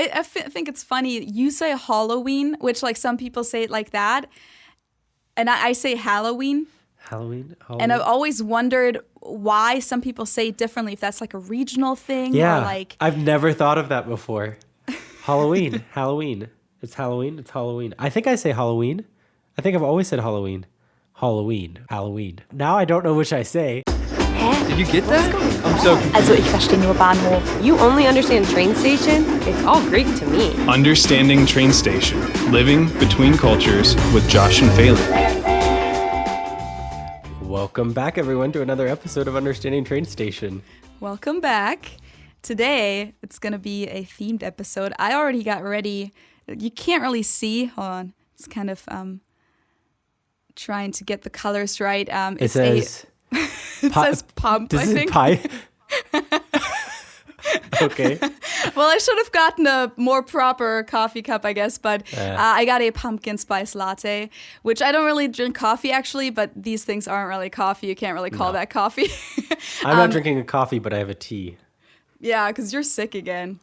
think it's funny. You say Halloween, which like some people say it like that. And I say Halloween. Halloween. And I've always wondered why some people say it differently, if that's like a regional thing. Yeah, or like I've never thought of that before. Halloween. It's Halloween. I think I say Halloween. I think I've always said Halloween. Halloween. Now I don't know which I say. Did you get that? I'm so confused. Also, ich verstehe nur Bahnhof. You only understand train station? It's all Greek to me. Understanding Train Station. Living between cultures with Josh and Phelan. Welcome back, everyone, to another episode of Understanding Train Station. Welcome back. Today, it's going to be a themed episode. I already got ready. You can't really see. Hold on. It's kind of trying to get the colors right. It says pump, Does I it think. Pie? Okay. Well, I should have gotten a more proper coffee cup, I guess, but I got a pumpkin spice latte, which I don't really drink coffee, actually, but these things aren't really coffee. You can't really call that coffee. I'm not drinking a coffee, but I have a tea. Yeah, because you're sick again,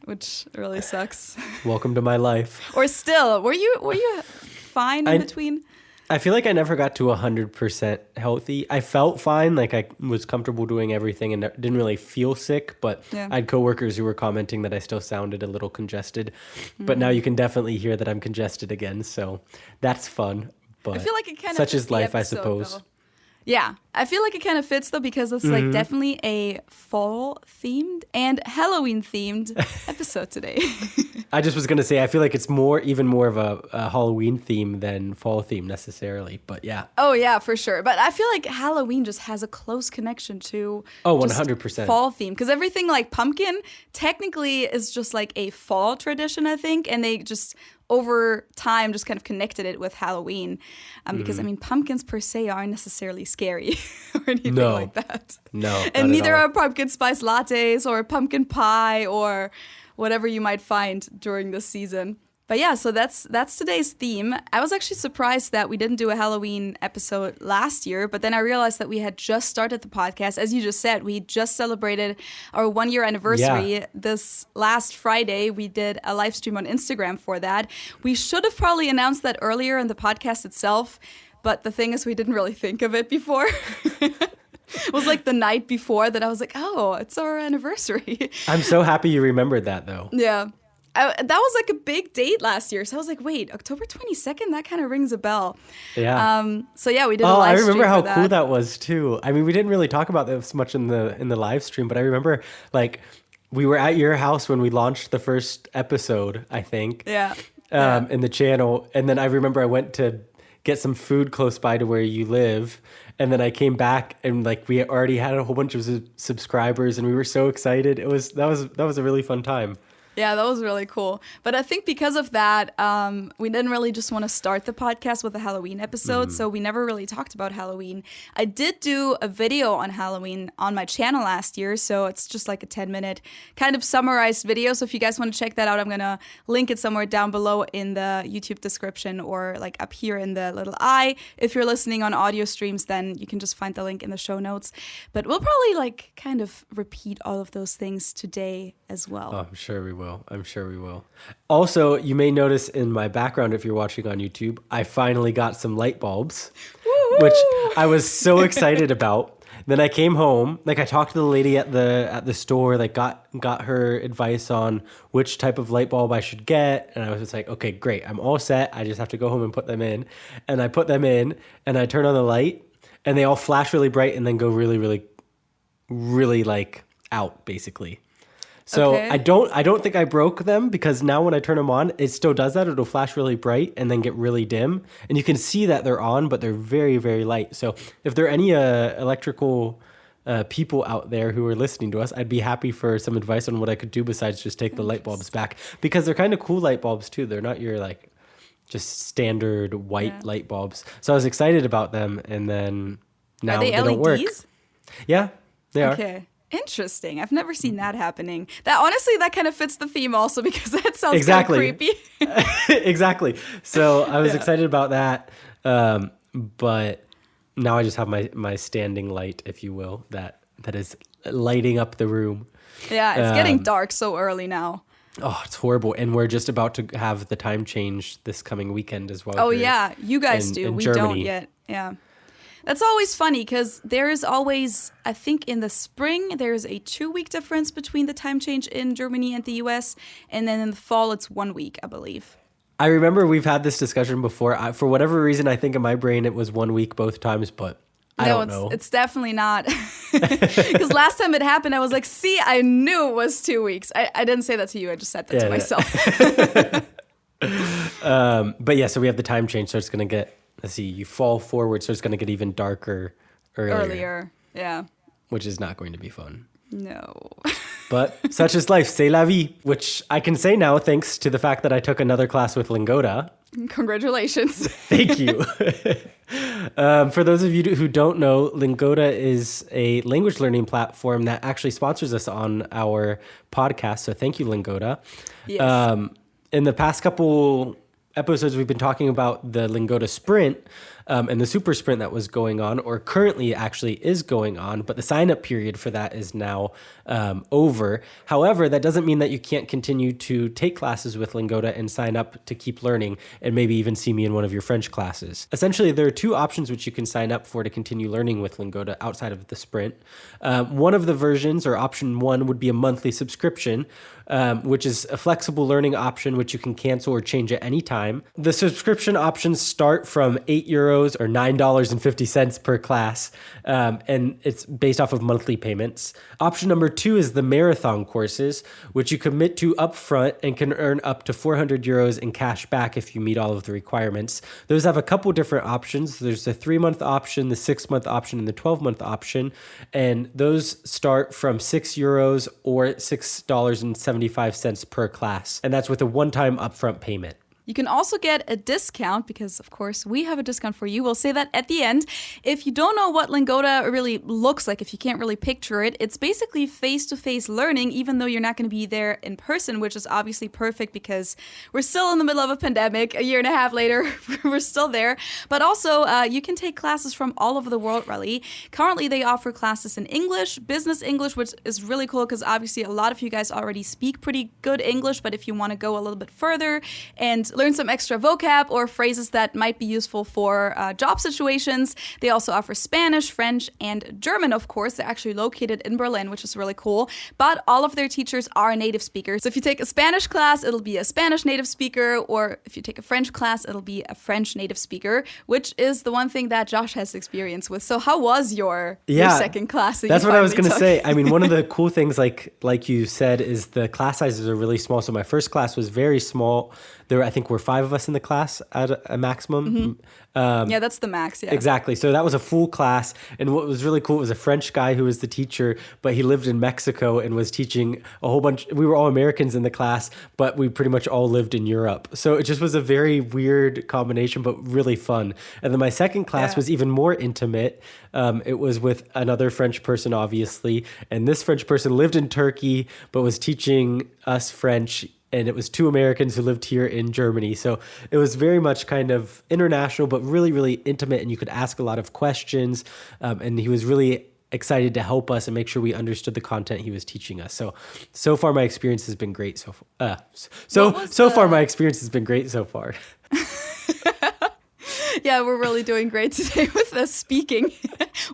which really sucks. Welcome to my life. Or still, were you fine in between? I feel like I never got to 100% healthy. I felt fine, like I was comfortable doing everything and didn't really feel sick, but I had coworkers who were commenting that I still sounded a little congested. But now you can definitely hear that I'm congested again, so that's fun. But I feel like it kind of such fits is life, the I episode, suppose. though. Yeah, I feel like it kind of fits, though, because it's like definitely a fall-themed and Halloween-themed episode today. I just was going to say, I feel like it's even more of a Halloween theme than fall theme necessarily, but yeah. Oh, yeah, for sure. But I feel like Halloween just has a close connection to 100%. fall theme. Because everything like pumpkin technically is just like a fall tradition, I think. And they just, over time, just kind of connected it with Halloween. Because, I mean, pumpkins per se aren't necessarily scary or anything like that. No, and neither are pumpkin spice lattes or pumpkin pie or whatever you might find during this season. But yeah, so that's today's theme. I was actually surprised that we didn't do a Halloween episode last year, but then I realized that we had just started the podcast. As you just said, we just celebrated our 1-year anniversary. Yeah. This last Friday, we did a live stream on Instagram for that. We should have probably announced that earlier in the podcast itself, but the thing is we didn't really think of it before. It was like the night before that I was like, oh, it's our anniversary. I'm so happy you remembered that, though. Yeah. That was like a big date last year. So I was like, wait, October 22nd? That kind of rings a bell. Yeah. So yeah, we did a live stream. I remember how for cool that was too. I mean, we didn't really talk about this much in the live stream, but I remember like we were at your house when we launched the first episode, I think. Yeah. In the channel. And then I remember I went to get some food close by to where you live. And then I came back and like we already had a whole bunch of subscribers and we were so excited. That was a really fun time. Yeah, that was really cool. But I think because of that, we didn't really just want to start the podcast with a Halloween episode, so we never really talked about Halloween. I did do a video on Halloween on my channel last year, so it's just like a 10-minute kind of summarized video. So if you guys want to check that out, I'm going to link it somewhere down below in the YouTube description or like up here in the little eye. If you're listening on audio streams, then you can just find the link in the show notes. But we'll probably like kind of repeat all of those things today as well. Oh, I'm sure we will. Also, you may notice in my background, if you're watching on YouTube, I finally got some light bulbs, which I was so excited about. Then I came home, like I talked to the lady at the store, like got her advice on which type of light bulb I should get. And I was just like, okay, great. I'm all set. I just have to go home and put them in. And I put them in and I turn on the light and they all flash really bright and then go really, really, really like out basically. So okay. I don't think I broke them because now when I turn them on, it still does that. It'll flash really bright and then get really dim. And you can see that they're on, but they're very, very light. So if there are any electrical people out there who are listening to us, I'd be happy for some advice on what I could do besides just take the light bulbs back. Because they're kind of cool light bulbs too. They're not your like just standard white light bulbs. So I was excited about them and then now they don't work. Yeah, they are. Okay. Interesting. I've never seen that happening. That kind of fits the theme also because that sounds kind of creepy. Exactly. So I was excited about that. But now I just have my standing light, if you will, that is lighting up the room. Yeah, it's getting dark so early now. Oh, it's horrible. And we're just about to have the time change this coming weekend as well. Oh, here yeah. You guys do. in We Germany. don't yet. Yeah. That's always funny because there is always, I think in the spring, there's a 2-week difference between the time change in Germany and the US. And then in the fall, it's 1 week, I believe. I remember we've had this discussion before. For whatever reason, I think in my brain it was 1 week both times, but I don't know. It's definitely not. Because last time it happened, I was like, see, I knew it was 2 weeks. I didn't say that to you. I just said that to myself. But yeah, so we have the time change. So it's going to get, let's see, you fall forward. So it's going to get even darker earlier. Yeah. Which is not going to be fun. No. But such is life. C'est la vie. Which I can say now thanks to the fact that I took another class with Lingoda. Congratulations. Thank you. For those of you who don't know, Lingoda is a language learning platform that actually sponsors us on our podcast. So thank you, Lingoda. Yes. In the past couple episodes, we've been talking about the Lingoda Sprint and the Super Sprint that was going on, or currently actually is going on, but the sign-up period for that is now over. However, that doesn't mean that you can't continue to take classes with Lingoda and sign up to keep learning and maybe even see me in one of your French classes. Essentially, there are two options which you can sign up for to continue learning with Lingoda outside of the Sprint. One of the versions, or option one, would be a monthly subscription, which is a flexible learning option which you can cancel or change at any time. The subscription options start from €8 or $9.50 per class, and it's based off of monthly payments. Option number two is the marathon courses, which you commit to upfront and can earn up to €400 in cash back if you meet all of the requirements. Those have a couple different options. There's the 3-month option, the 6-month option, and the 12-month option, and those start from €6 or $6.75 per class, and that's with a one-time upfront payment. You can also get a discount because, of course, we have a discount for you. We'll say that at the end. If you don't know what Lingoda really looks like, if you can't really picture it, it's basically face-to-face learning, even though you're not going to be there in person, which is obviously perfect because we're still in the middle of a pandemic. A year and a half later, we're still there. But also, you can take classes from all over the world, really. Currently, they offer classes in English, business English, which is really cool because obviously a lot of you guys already speak pretty good English. But if you want to go a little bit further and learn some extra vocab or phrases that might be useful for job situations. They also offer Spanish, French, and German, of course. They're actually located in Berlin, which is really cool. But all of their teachers are native speakers. So if you take a Spanish class, it'll be a Spanish native speaker, or if you take a French class, it'll be a French native speaker, which is the one thing that Josh has experience with. So how was your second class? That's what I was going to say. I mean, one of the cool things, like you said, is the class sizes are really small. So my first class was very small. I think were 5 of us in the class at a maximum. Mm-hmm. Yeah, that's the max, yeah. Exactly. So that was a full class. And what was really cool was a French guy who was the teacher, but he lived in Mexico and was teaching a whole bunch. We were all Americans in the class, but we pretty much all lived in Europe. So it just was a very weird combination, but really fun. And then my second class was even more intimate. It was with another French person, obviously. And this French person lived in Turkey, but was teaching us French. And it was 2 Americans who lived here in Germany. So it was very much kind of international, but really, really intimate. And you could ask a lot of questions. And he was really excited to help us and make sure we understood the content he was teaching us. So far, my experience has been great so far. Far, my experience has been great so far. Yeah, we're really doing great today with the speaking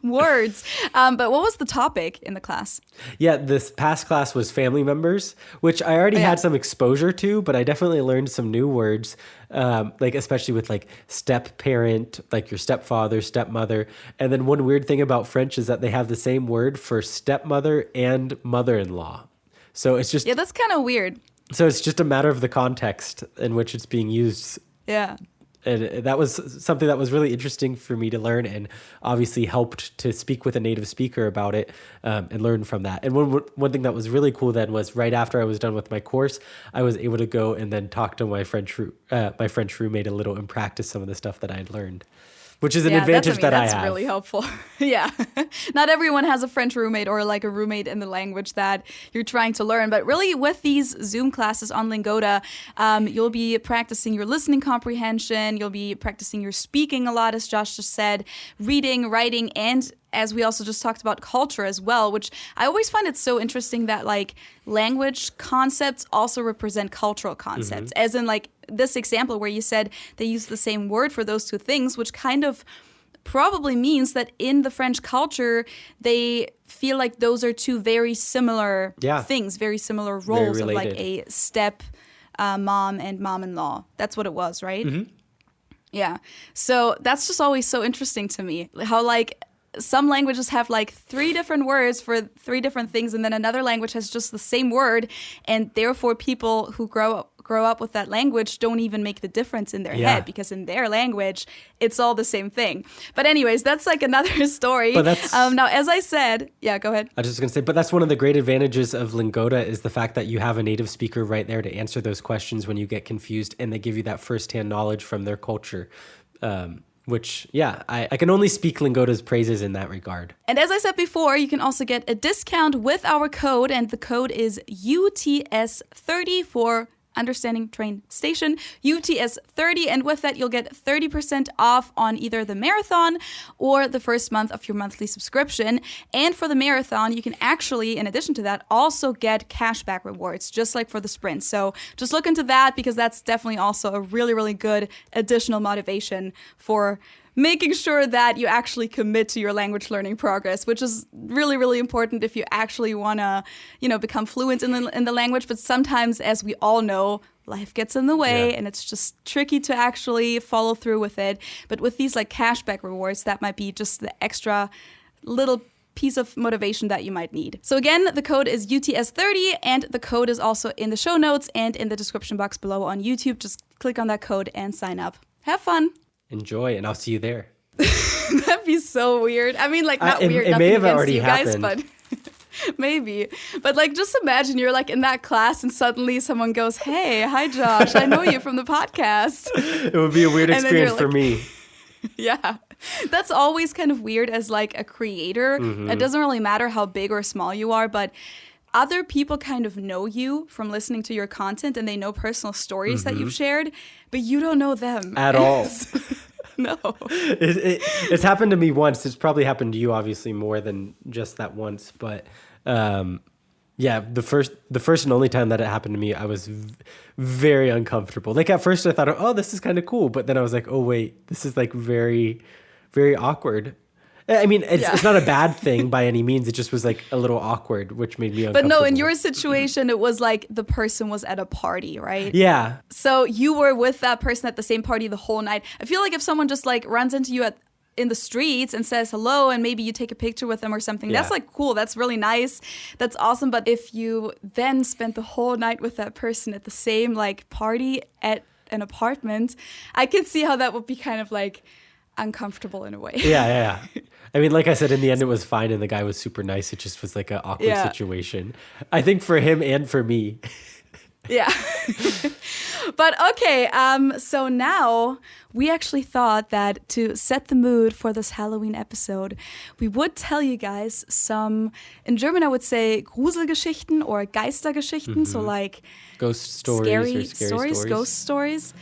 words. But what was the topic in the class? Yeah, this past class was family members, which I already had some exposure to, but I definitely learned some new words, especially with step parent, like your stepfather, stepmother. And then one weird thing about French is that they have the same word for stepmother and mother-in-law. So it's just... Yeah, that's kind of weird. So it's just a matter of the context in which it's being used. Yeah. And that was something that was really interesting for me to learn, and obviously helped to speak with a native speaker about it and learn from that. And one thing that was really cool then was right after I was done with my course, I was able to go and then talk to my French roommate a little and practice some of the stuff that I had learned. Which is an advantage that I have. That's really helpful. Yeah. Not everyone has a French roommate or a roommate in the language that you're trying to learn. But really, with these Zoom classes on Lingoda, you'll be practicing your listening comprehension. You'll be practicing your speaking a lot, as Josh just said, reading, writing, and as we also just talked about culture as well, which I always find it so interesting that like language concepts also represent cultural concepts, as in like this example where you said they use the same word for those two things, which kind of probably means that in the French culture, they feel like those are two very similar things, very similar roles of like a step mom and mom-in-law. That's what it was, right? Mm-hmm. Yeah. So that's just always so interesting to me, how like some languages have like 3 different words for 3 different things, and then another language has just the same word, and therefore people who grow up with that language don't even make the difference in their head, because in their language it's all the same thing. But anyways, that's like another story. But that's, now, as I said, go ahead. I was just gonna say, but that's one of the great advantages of Lingoda is the fact that you have a native speaker right there to answer those questions when you get confused, and they give you that firsthand knowledge from their culture. Which, I can only speak Lingoda's praises in that regard. And as I said before, you can also get a discount with our code, and the code is UTS30 for Understanding Train Station, UTS30, and with that you'll get 30% off on either the marathon or the first month of your monthly subscription. And for the marathon, you can actually, in addition to that, also get cashback rewards, just like for the sprint. So just look into that, because that's definitely also a really, really good additional motivation for making sure that you actually commit to your language learning progress, which is really, really important if you actually want to, become fluent in the language. But sometimes, as we all know, life gets in the way and it's just tricky to actually follow through with it. But with these like cashback rewards, that might be just the extra little piece of motivation that you might need. So again, the code is UTS30, and the code is also in the show notes and in the description box below on YouTube. Just click on that code and sign up. Have fun. Enjoy, and I'll see you there. That'd be so weird. I mean, like, not weird. It may have against already you guys, happened. But maybe. But like, just imagine you're like in that class, and suddenly someone goes, "Hey, hi, Josh. I know you from the podcast." It would be a weird experience for me. Yeah. That's always kind of weird as like a creator. It doesn't really matter how big or small you are, but other people kind of know you from listening to your content, and they know personal stories that you've shared, but you don't know them. At all. No. It's happened to me once. It's probably happened to you, obviously, more than just that once. But the first and only time that it happened to me, I was very uncomfortable. Like at first I thought, oh, this is kind of cool. But then I was like, oh, wait, this is like very, very awkward. I mean, it's not a bad thing by any means. It just was like a little awkward, which made me uncomfortable. But no, in your situation, it was like the person was at a party, right? Yeah. So you were with that person at the same party the whole night. I feel like if someone just like runs into you in the streets and says hello, and maybe you take a picture with them or something, that's like cool. That's really nice. That's awesome. But if you then spent the whole night with that person at the same like party at an apartment, I can see how that would be kind of like uncomfortable in a way. Yeah. I mean, like I said, in the end, it was fine, and the guy was super nice. It just was like an awkward situation. I think for him and for me. Yeah. But okay, so now we actually thought that to set the mood for this Halloween episode, we would tell you guys some, in German I would say Gruselgeschichten or Geistergeschichten, so like ghost stories, scary stories, ghost stories.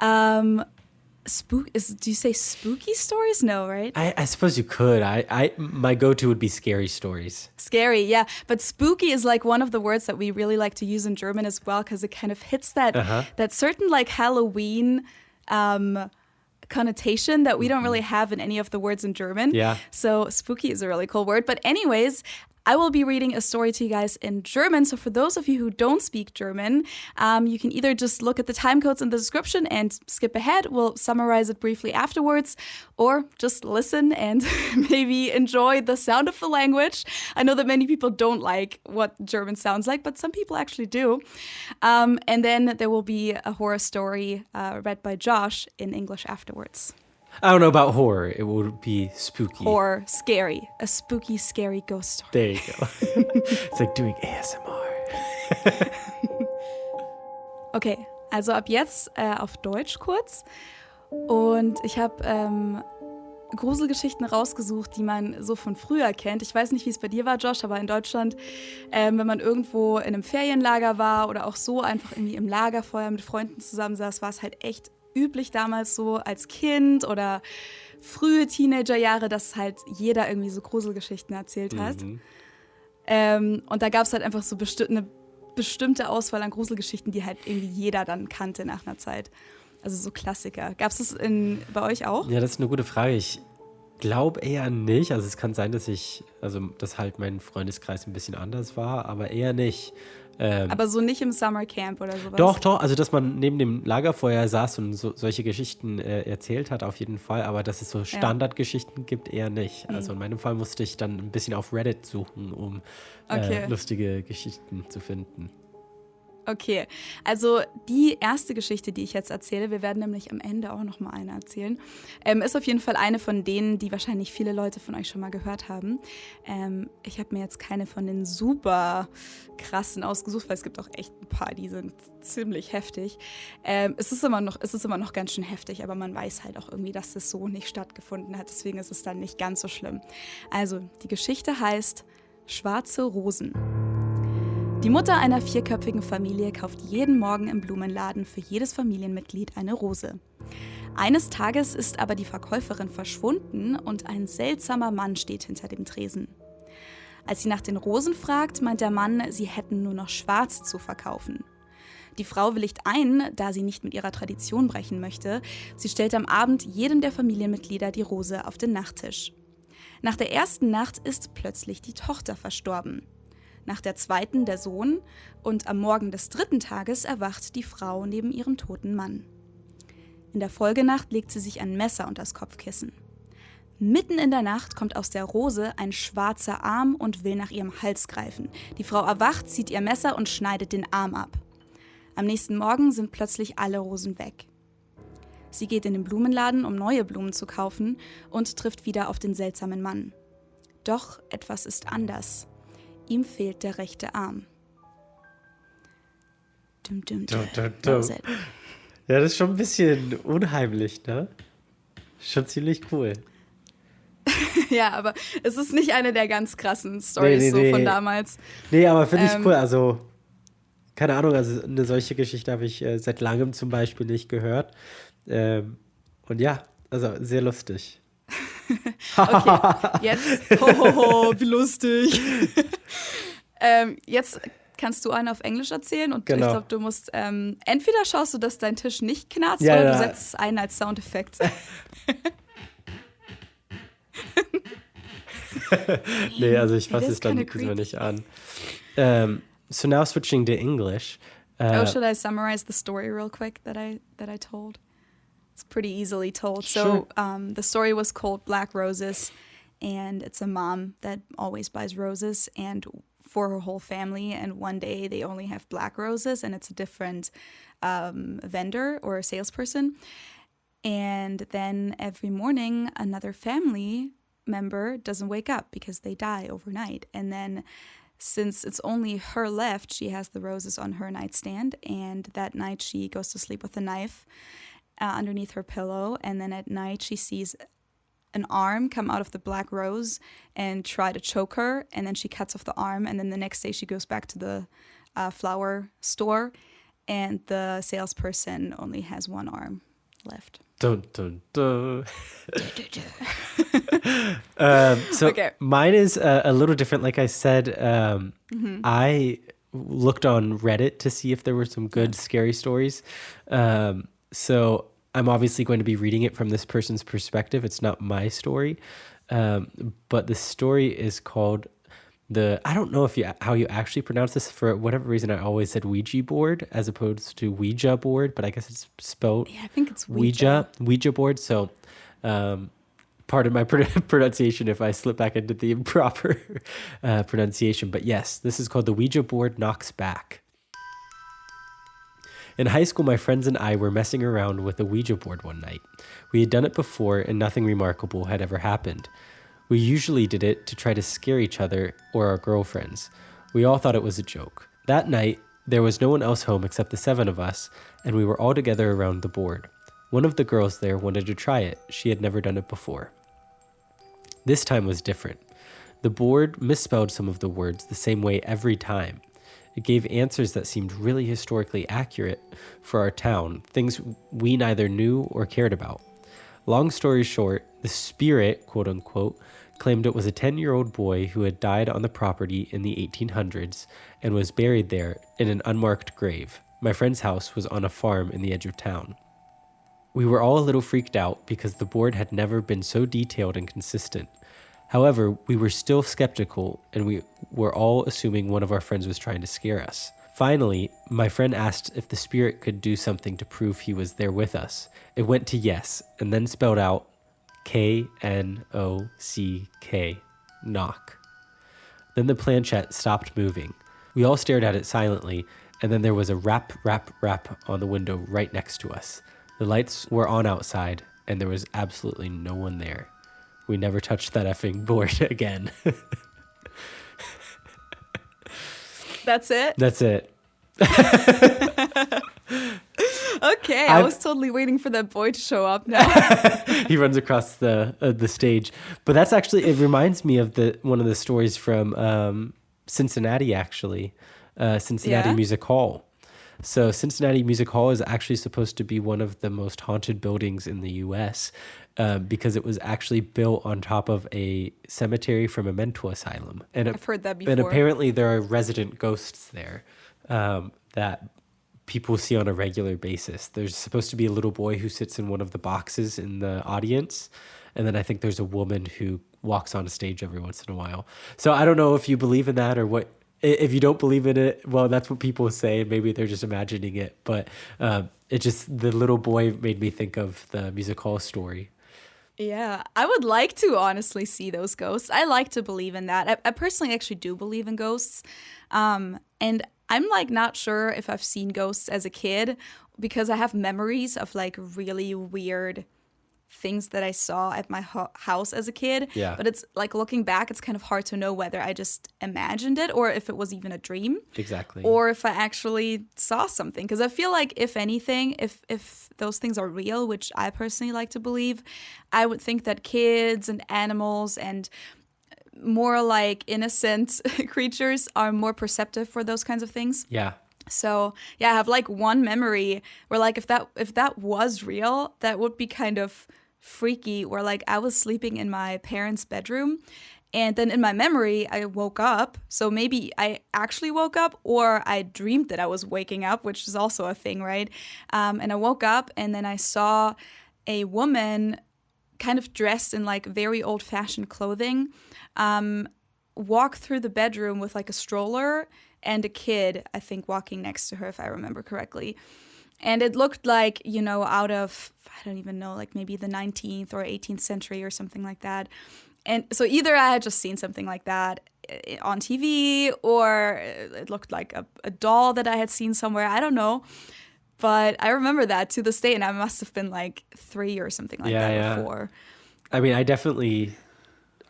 Do you say spooky stories? No, right? I suppose you could. My go-to would be scary stories. Scary, yeah. But spooky is like one of the words that we really like to use in German as well, because it kind of hits that certain like Halloween connotation that we don't really have in any of the words in German. Yeah. So spooky is a really cool word. But anyways, I will be reading a story to you guys in German. So for those of you who don't speak German, you can either just look at the time codes in the description and skip ahead. We'll summarize it briefly afterwards, or just listen and maybe enjoy the sound of the language. I know that many people don't like what German sounds like, but some people actually do. And then there will be a horror story read by Josh in English afterwards. I don't know about horror. It would be spooky. Or scary. A spooky, scary ghost story. There you go. It's like doing ASMR. Okay, also ab jetzt auf Deutsch kurz. Und ich habe Gruselgeschichten rausgesucht, die man so von früher kennt. Ich weiß nicht, wie es bei dir war, Josh, aber in Deutschland, wenn man irgendwo in einem Ferienlager war oder auch so einfach irgendwie im Lagerfeuer mit Freunden zusammensaß, war es halt echt üblich damals so als Kind oder frühe Teenagerjahre, dass halt jeder irgendwie so Gruselgeschichten erzählt hat. Und da gab es halt einfach so eine bestimmte Auswahl an Gruselgeschichten, die halt irgendwie jeder dann kannte nach einer Zeit. Also so Klassiker. Gab es das bei euch auch? Ja, das ist eine gute Frage. Ich glaube eher nicht. Also es kann sein, dass dass halt mein Freundeskreis ein bisschen anders war, aber eher nicht. Aber so nicht im Summercamp oder sowas? Doch, also dass man neben dem Lagerfeuer saß und solche Geschichten erzählt hat, auf jeden Fall, aber dass es so Standardgeschichten gibt, eher nicht. Also in meinem Fall musste ich dann ein bisschen auf Reddit suchen, um lustige Geschichten zu finden. Okay, also die erste Geschichte, die ich jetzt erzähle, wir werden nämlich am Ende auch noch mal eine erzählen, ist auf jeden Fall eine von denen, die wahrscheinlich viele Leute von euch schon mal gehört haben. Ich habe mir jetzt keine von den super krassen ausgesucht, weil es gibt auch echt ein paar, die sind ziemlich heftig. Es ist immer noch ganz schön heftig, aber man weiß halt auch irgendwie, dass das so nicht stattgefunden hat, deswegen ist es dann nicht ganz so schlimm. Also, die Geschichte heißt Schwarze Rosen. Die Mutter einer 4-köpfigen Familie kauft jeden Morgen im Blumenladen für jedes Familienmitglied eine Rose. Eines Tages ist aber die Verkäuferin verschwunden und ein seltsamer Mann steht hinter dem Tresen. Als sie nach den Rosen fragt, meint der Mann, sie hätten nur noch schwarz zu verkaufen. Die Frau willigt ein, da sie nicht mit ihrer Tradition brechen möchte. Sie stellt am Abend jedem der Familienmitglieder die Rose auf den Nachttisch. Nach der ersten Nacht ist plötzlich die Tochter verstorben. Nach der zweiten der Sohn und am Morgen des 3. Tages erwacht die Frau neben ihrem toten Mann. In der Folgenacht legt sie sich ein Messer unter das Kopfkissen. Mitten in der Nacht kommt aus der Rose ein schwarzer Arm und will nach ihrem Hals greifen. Die Frau erwacht, zieht ihr Messer und schneidet den Arm ab. Am nächsten Morgen sind plötzlich alle Rosen weg. Sie geht in den Blumenladen, um neue Blumen zu kaufen und trifft wieder auf den seltsamen Mann. Doch etwas ist anders. Ihm fehlt der rechte Arm. Ja, das ist schon ein bisschen unheimlich, ne? Schon ziemlich cool. Ja, aber es ist nicht eine der ganz krassen Storys von damals. Nee, aber finde ich cool. Also, keine Ahnung, also eine solche Geschichte habe ich seit langem zum Beispiel nicht gehört. Und ja, also sehr lustig. Okay, jetzt, wie lustig. Jetzt kannst du einen auf Englisch erzählen und genau. Ich glaube, du musst, entweder schaust du, dass dein Tisch nicht knarzt ja, oder ja. du setzt es ein als Soundeffekt. Nee, also ich fasse es dann diesmal nicht an. So now switching to English. Should I summarize the story real quick that I told? It's pretty easily told. Sure. So the story was called Black Roses, and it's a mom that always buys roses and for her whole family, and one day they only have black roses and it's a different vendor or a salesperson. And then every morning another family member doesn't wake up because they die overnight. And then since it's only her left, she has the roses on her nightstand, and that night she goes to sleep with a knife underneath her pillow, and then at night she sees an arm come out of the black rose and try to choke her, and then she cuts off the arm, and then the next day she goes back to the flower store, and the salesperson only has one arm left. Dun, dun, dun. So okay. Mine is a little different. Like I said, I looked on Reddit to see if there were some good scary stories. So I'm obviously going to be reading it from this person's perspective. It's not my story. But the story is called I don't know how you actually pronounce this. For whatever reason, I always said Ouija board as opposed to Ouija board, but I guess it's spelled I think it's Ouija board. So pardon my pronunciation if I slip back into the improper pronunciation. But yes, this is called the Ouija board knocks back. In high school, my friends and I were messing around with a Ouija board one night. We had done it before and nothing remarkable had ever happened. We usually did it to try to scare each other or our girlfriends. We all thought it was a joke. That night, there was no one else home except the 7 of us, and we were all together around the board. One of the girls there wanted to try it. She had never done it before. This time was different. The board misspelled some of the words the same way every time. It gave answers that seemed really historically accurate for our town, things we neither knew or cared about. Long story short, the spirit, quote unquote, claimed it was a 10-year-old boy who had died on the property in the 1800s and was buried there in an unmarked grave. My friend's house was on a farm in the edge of town. We were all a little freaked out because the board had never been so detailed and consistent. However, we were still skeptical, and we were all assuming one of our friends was trying to scare us. Finally, my friend asked if the spirit could do something to prove he was there with us. It went to yes, and then spelled out K-N-O-C-K, knock. Then the planchette stopped moving. We all stared at it silently, and then there was a rap, rap, rap on the window right next to us. The lights were on outside, and there was absolutely no one there. We never touched that effing board again. That's it? That's it. Okay, I was totally waiting for that boy to show up now. He runs across the stage. But that's actually, it reminds me of one of the stories from Cincinnati, actually. Cincinnati Music Hall. So Cincinnati Music Hall is actually supposed to be one of the most haunted buildings in the U.S. Because it was actually built on top of a cemetery from a mental asylum. And I've heard that before. And apparently there are resident ghosts there that people see on a regular basis. There's supposed to be a little boy who sits in one of the boxes in the audience. And then I think there's a woman who walks on stage every once in a while. So I don't know if you believe in that or what. If you don't believe in it, well, that's what people say. Maybe they're just imagining it. But the little boy made me think of the Music Hall story. Yeah, I would like to honestly see those ghosts. I like to believe in that. I personally actually do believe in ghosts. And I'm like not sure if I've seen ghosts as a kid because I have memories of like really weird things that I saw at my house as a kid. Yeah. But it's like looking back, it's kind of hard to know whether I just imagined it or if it was even a dream. Exactly. Or if I actually saw something. Because I feel like if anything, if those things are real, which I personally like to believe, I would think that kids and animals and more like innocent creatures are more perceptive for those kinds of things. Yeah. So yeah, I have like one memory where like if that was real, that would be kind of freaky. Where like I was sleeping in my parents' bedroom, and then in my memory I woke up. So maybe I actually woke up, or I dreamed that I was waking up, which is also a thing, right? And I woke up, and then I saw a woman, kind of dressed in like very old-fashioned clothing, walk through the bedroom with like a stroller and a kid, I think, walking next to her, if I remember correctly. And it looked like, you know, out of, I don't even know, like maybe the 19th or 18th century or something like that. And so either I had just seen something like that on TV, or it looked like a doll that I had seen somewhere. I don't know. But I remember that to this day, and I must have been like 3 or something like that before. I mean, I definitely...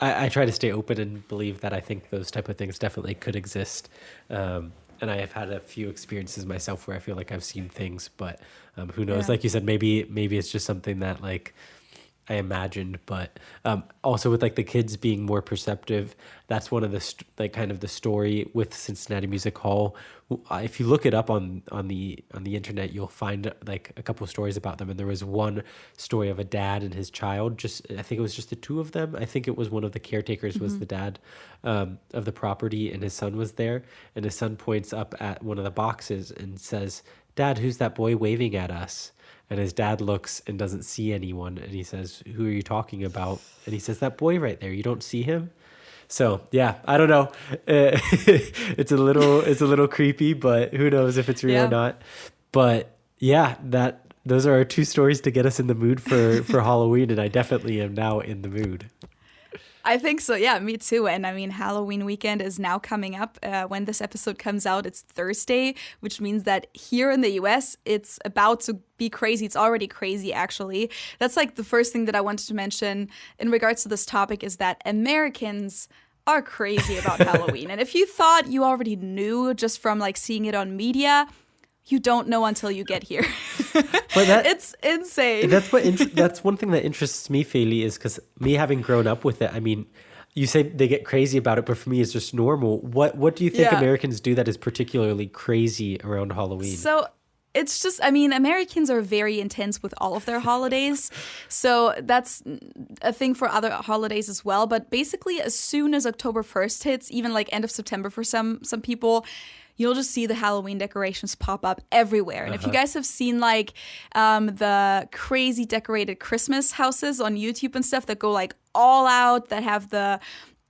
I try to stay open and believe that I think those type of things definitely could exist. And I have had a few experiences myself where I feel like I've seen things, but who knows? Yeah. Like you said, maybe it's just something that like I imagined, but also with like the kids being more perceptive, that's one of the like kind of the story with Cincinnati Music Hall. If you look it up on the internet, you'll find like a couple of stories about them. And there was one story of a dad and his child. I think it was just the two of them. I think it was one of the caretakers was the dad of the property, and his son was there. And his son points up at one of the boxes and says, "Dad, who's that boy waving at us?" And his dad looks and doesn't see anyone. And he says, "Who are you talking about?" And he says, "That boy right there. You don't see him?" So yeah, I don't know. It's a little creepy, but who knows if it's real or not. But yeah, those are our two stories to get us in the mood for Halloween, and I definitely am now in the mood. I think so. Yeah, me too. And I mean, Halloween weekend is now coming up. When this episode comes out, it's Thursday, which means that here in the US, it's about to be crazy. It's already crazy, actually. That's like the first thing that I wanted to mention in regards to this topic is that Americans are crazy about Halloween. And if you thought you already knew just from like seeing it on media, you don't know until you get here. But it's insane. That's one thing that interests me, Feli, is because me having grown up with it. I mean, you say they get crazy about it, but for me, it's just normal. What do you think Americans do that is particularly crazy around Halloween? So it's just, I mean, Americans are very intense with all of their holidays. So that's a thing for other holidays as well. But basically, as soon as October 1st hits, even like end of September for some people, you'll just see the Halloween decorations pop up everywhere. And if you guys have seen like the crazy decorated Christmas houses on YouTube and stuff that go like all out, that have the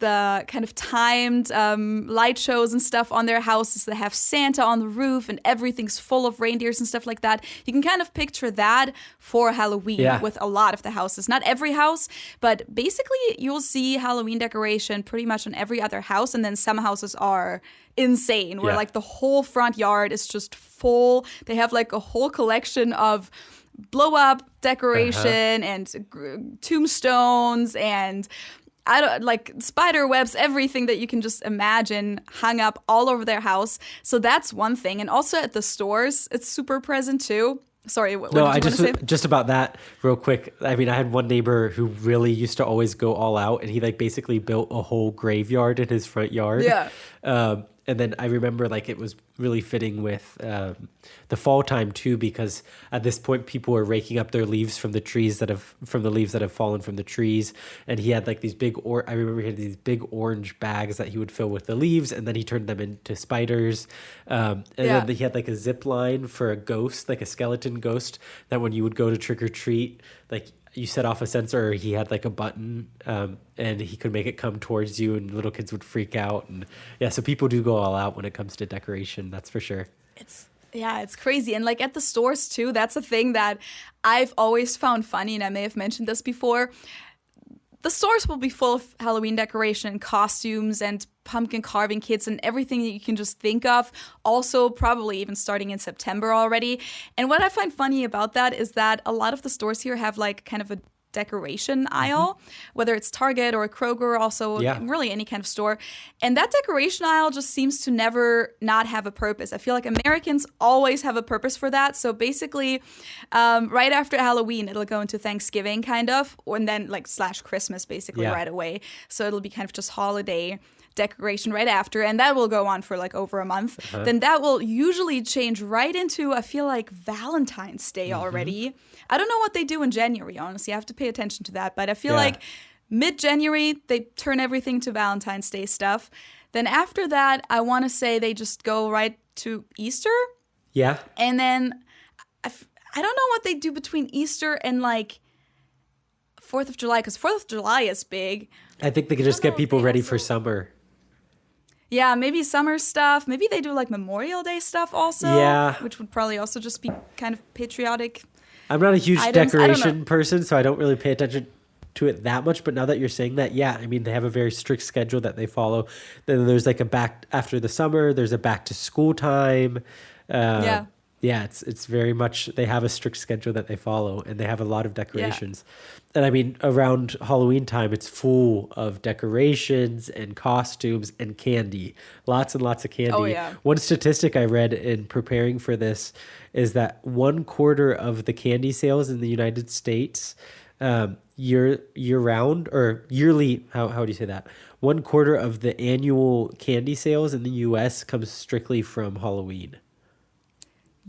kind of timed light shows and stuff on their houses, that have Santa on the roof and everything's full of reindeers and stuff like that. You can kind of picture that for Halloween with a lot of the houses. Not every house, but basically you'll see Halloween decoration pretty much on every other house. And then some houses are insane, where like the whole front yard is just full. They have like a whole collection of blow up decoration and tombstones and like spider webs, everything that you can just imagine hung up all over their house. So that's one thing. And also at the stores, it's super present too. Sorry, what did you want to say? Just about that real quick. I mean, I had one neighbor who really used to always go all out, and he like basically built a whole graveyard in his front yard. Yeah. And then I remember like it was really fitting with the fall time too, because at this point people were raking up their leaves from the leaves that have fallen from the trees. And he had like these I remember he had these big orange bags that he would fill with the leaves, and then he turned them into spiders. And then he had like a zip line for a ghost, like a skeleton ghost, that when you would go to trick or treat, like you set off a sensor, or he had like a button, and he could make it come towards you, and little kids would freak out. And yeah, so people do go all out when it comes to decoration. That's for sure. It's crazy. And like at the stores too, that's a thing that I've always found funny. And I may have mentioned this before. The stores will be full of Halloween decoration and costumes and pumpkin carving kits and everything that you can just think of. Also, probably even starting in September already. And what I find funny about that is that a lot of the stores here have like kind of a decoration aisle, whether it's Target or Kroger, also really any kind of store. And that decoration aisle just seems to never not have a purpose. I feel like Americans always have a purpose for that. So basically, right after Halloween, it'll go into Thanksgiving kind of, and then like / Christmas basically right away. So it'll be kind of just holiday decoration right after, and that will go on for like over a month. Then that will usually change right into, I feel like, Valentine's Day already. I don't know what they do in January, honestly. I have to pay attention to that, but I feel like mid-January they turn everything to Valentine's Day stuff. Then after that, I want to say they just go right to Easter. Yeah. And then I don't know what they do between Easter and like 4th of July, because 4th of July is big. I think they could just get people ready for summer. Yeah, maybe summer stuff. Maybe they do like Memorial Day stuff also. Yeah. Which would probably also just be kind of patriotic. I'm not a huge decoration person, so I don't really pay attention to it that much. But now that you're saying that, yeah, I mean, they have a very strict schedule that they follow. Then there's like after the summer, there's a back to school time. Yeah, it's very much, they have a strict schedule that they follow, and they have a lot of decorations. And I mean, around Halloween time, it's full of decorations and costumes and candy. Lots and lots of candy. Oh, yeah. One statistic I read in preparing for this is that 1/4 of the candy sales in the United States year round, or yearly, how do you say that? 1/4 of the annual candy sales in the US comes strictly from Halloween.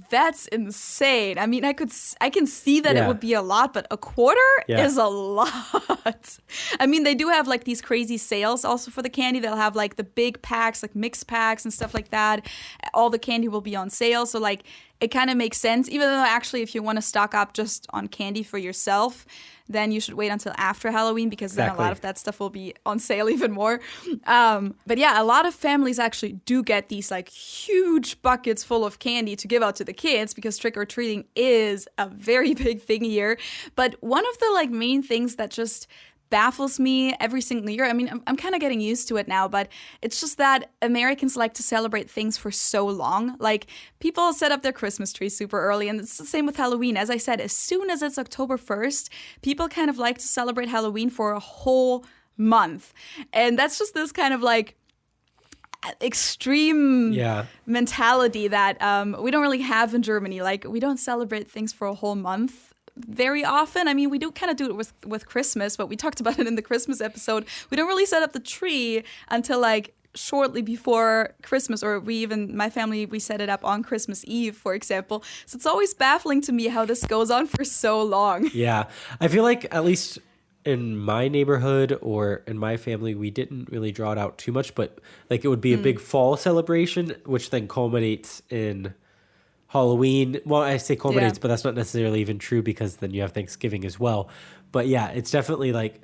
That's insane. I mean, I can see that it would be a lot, but 1/4 is a lot. I mean, they do have like these crazy sales also for the candy. They'll have like the big packs, like mixed packs and stuff like that. All the candy will be on sale. So like it kind of makes sense, even though actually if you want to stock up just on candy for yourself, then you should wait until after Halloween, because then a lot of that stuff will be on sale even more. But yeah, a lot of families actually do get these like huge buckets full of candy to give out to the kids, because trick-or-treating is a very big thing here. But one of the like main things that just baffles me every single year. I mean, I'm kind of getting used to it now, but it's just that Americans like to celebrate things for so long. Like, people set up their Christmas trees super early, and it's the same with Halloween. As I said, as soon as it's October 1st, people kind of like to celebrate Halloween for a whole month. And that's just this kind of like extreme mentality that we don't really have in Germany. Like, we don't celebrate things for a whole month very often. I mean, we do kind of do it with Christmas, but we talked about it in the Christmas episode. We don't really set up the tree until like shortly before Christmas, or my family, we set it up on Christmas Eve, for example. So it's always baffling to me how this goes on for so long. Yeah. I feel like at least in my neighborhood or in my family, we didn't really draw it out too much, but like it would be a big fall celebration, which then culminates in Halloween. Well, I say culminates, but that's not necessarily even true because then you have Thanksgiving as well. But yeah, it's definitely like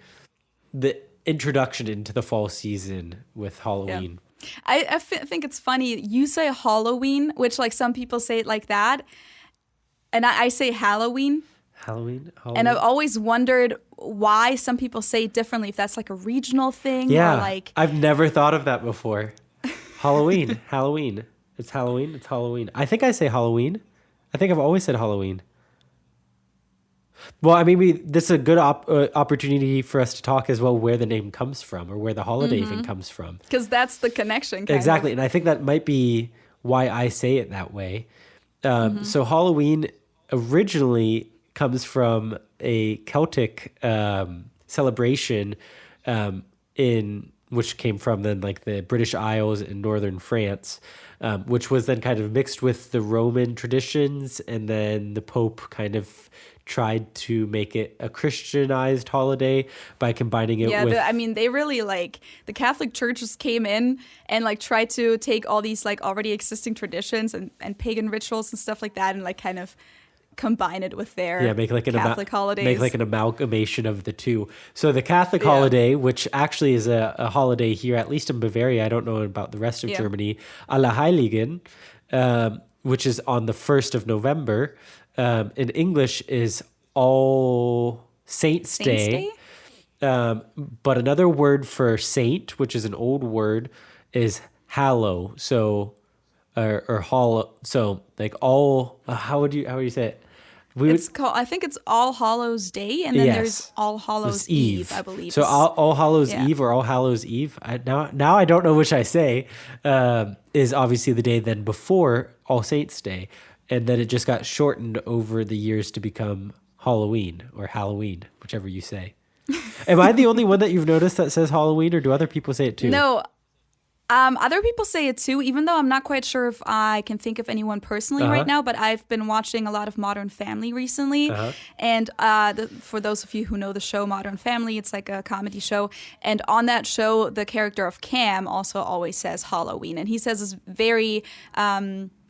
the introduction into the fall season with Halloween. Yeah. I think it's funny. You say Halloween, which like some people say it like that. And I say Halloween. Halloween. And I've always wondered why some people say it differently, if that's like a regional thing. Yeah, or like... I've never thought of that before. Halloween. Halloween. It's Halloween. It's Halloween. I think I say Halloween. I think I've always said Halloween. Well, I mean, this is a good opportunity for us to talk as well where the name comes from or where the holiday even comes from. Because that's the connection. Exactly. And I think that might be why I say it that way. So Halloween originally comes from a Celtic celebration in which came from then like the British Isles in northern France, which was then kind of mixed with the Roman traditions, and then the Pope kind of tried to make it a Christianized holiday by combining it with... Yeah, they really like, the Catholic churches came in and like tried to take all these like already existing traditions and pagan rituals and stuff like that and like kind of combine it with their make like Catholic holidays. Make like an amalgamation of the two. So the Catholic holiday, which actually is a holiday here, at least in Bavaria, I don't know about the rest of Germany, Allerheiligen, which is on the 1st of November, in English is All Saints Day. But another word for saint, which is an old word, is hallow. So, or hollow. So like all, how would you say it? I think it's All Hallows Day, and then there's All Hallows Eve, I believe. So All Hallows Eve or All Hallows Eve, now I don't know which I say, is obviously the day then before All Saints Day. And then it just got shortened over the years to become Halloween or Halloween, whichever you say. Am I the only one that you've noticed that says Halloween, or do other people say it too? No. Other people say it too, even though I'm not quite sure if I can think of anyone personally right now, but I've been watching a lot of Modern Family recently. And for those of you who know the show Modern Family, it's like a comedy show. And on that show, the character of Cam also always says Halloween. And he says this very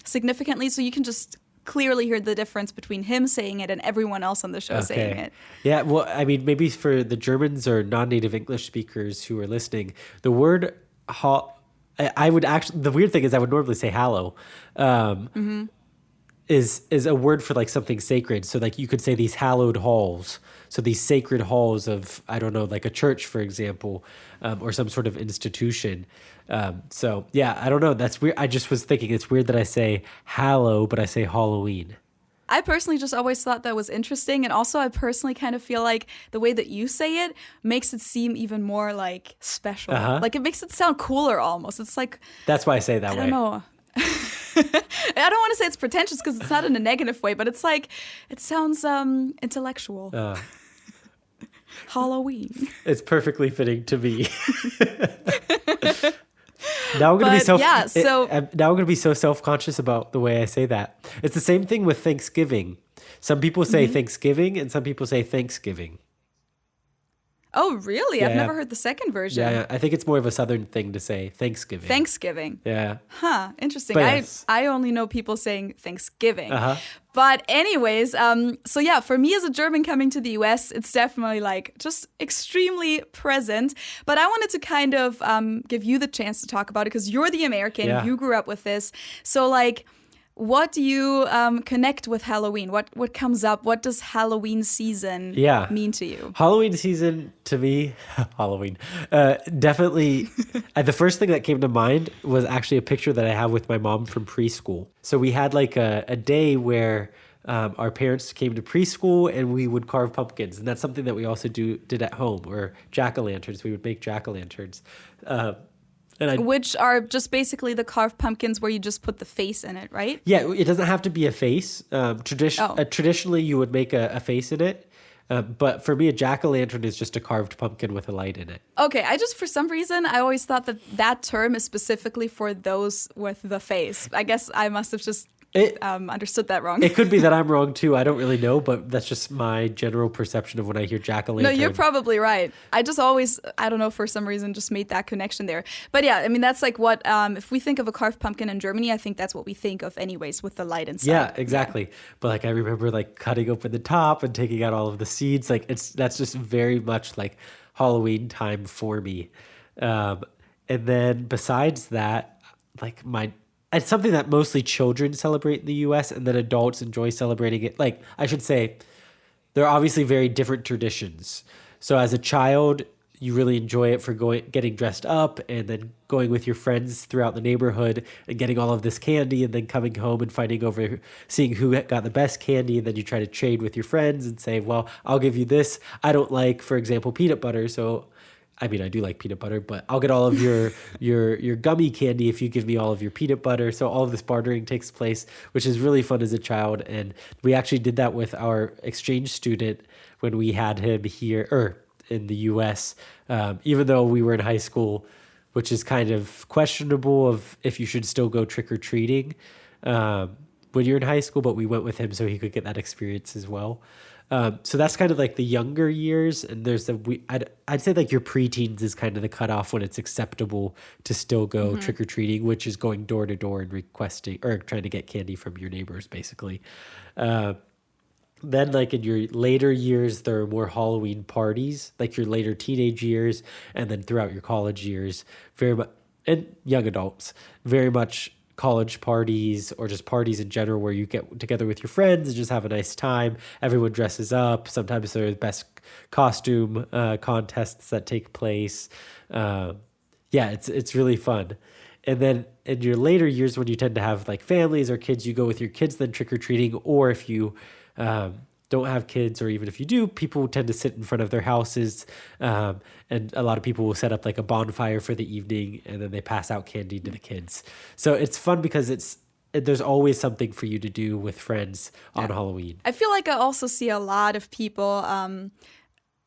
significantly, so you can just clearly hear the difference between him saying it and everyone else on the show saying it. Yeah, well, I mean, maybe for the Germans or non-native English speakers who are listening, the word I would actually, the weird thing is I would normally say hallow, is a word for like something sacred. So like you could say these hallowed halls. So these sacred halls of, I don't know, like a church, for example, or some sort of institution. So yeah, I don't know. That's weird. I just was thinking it's weird that I say hallow, but I say Halloween. I personally just always thought that was interesting. And also I personally kind of feel like the way that you say it makes it seem even more like special. Like it makes it sound cooler almost. It's like... That's why I say it that way. I don't know. I don't want to say it's pretentious because it's not in a negative way, but it's like, it sounds intellectual. Halloween. It's perfectly fitting to me. Now I'm gonna now I'm gonna be so self-conscious about the way I say that. It's the same thing with Thanksgiving. Some people say Thanksgiving, and some people say Thanksgiving. Oh, really? I've never heard the second version. Yeah, I think it's more of a Southern thing to say Thanksgiving. Thanksgiving. Yeah. Huh. Interesting. Yes. I only know people saying Thanksgiving. But anyways, so yeah, for me as a German coming to the US, it's definitely like just extremely present. But I wanted to kind of give you the chance to talk about it because you're the American, you grew up with this. So like, what do you connect with Halloween? What comes up? What does Halloween season mean to you? Halloween season to me, Halloween, definitely. The first thing that came to mind was actually a picture that I have with my mom from preschool. So we had like a day where our parents came to preschool and we would carve pumpkins. And that's something that we also did at home, or jack-o'-lanterns. We would make jack-o'-lanterns. Which are just basically the carved pumpkins where you just put the face in it, right? Yeah, it doesn't have to be a face. Traditionally, you would make a face in it. But for me, a jack-o'-lantern is just a carved pumpkin with a light in it. Okay, for some reason, I always thought that term is specifically for those with the face. I guess I must have just understood that wrong. It could be that I'm wrong too. I don't really know, but that's just my general perception of when I hear jack-o'-lantern. No, you're probably right. I just always, I don't know, for some reason, just made that connection there. But yeah, I mean, that's like what, if we think of a carved pumpkin in Germany, I think that's what we think of anyways, with the light inside. Yeah, exactly. Yeah. But like I remember like cutting open the top and taking out all of the seeds. Like that's just very much like Halloween time for me. And then besides that, like it's something that mostly children celebrate in the US, and then adults enjoy celebrating it. Like, I should say, there are obviously very different traditions. So as a child, you really enjoy it for getting dressed up and then going with your friends throughout the neighborhood and getting all of this candy, and then coming home and fighting over seeing who got the best candy. And then you try to trade with your friends and say, well, I'll give you this. I don't like, for example, peanut butter, so I mean, I do like peanut butter, but I'll get all of your gummy candy if you give me all of your peanut butter. So all of this bartering takes place, which is really fun as a child. And we actually did that with our exchange student when we had him here, or in the US, even though we were in high school, which is kind of questionable of if you should still go trick-or-treating when you're in high school, but we went with him so he could get that experience as well. So that's kind of like the younger years, and there's I'd say like your preteens is kind of the cutoff when it's acceptable to still go trick-or-treating, which is going door to door and requesting or trying to get candy from your neighbors, basically. Then like in your later years, there are more Halloween parties, like your later teenage years, and then throughout your college years, very much, and young adults, very much college parties or just parties in general where you get together with your friends and just have a nice time. Everyone dresses up. Sometimes there are best costume contests that take place. It's really fun. And then in your later years, when you tend to have like families or kids, you go with your kids then trick-or-treating. Or if you don't have kids, or even if you do, people tend to sit in front of their houses, and a lot of people will set up like a bonfire for the evening, and then they pass out candy to the kids. So it's fun because there's always something for you to do with friends on Halloween. I feel like I also see a lot of people,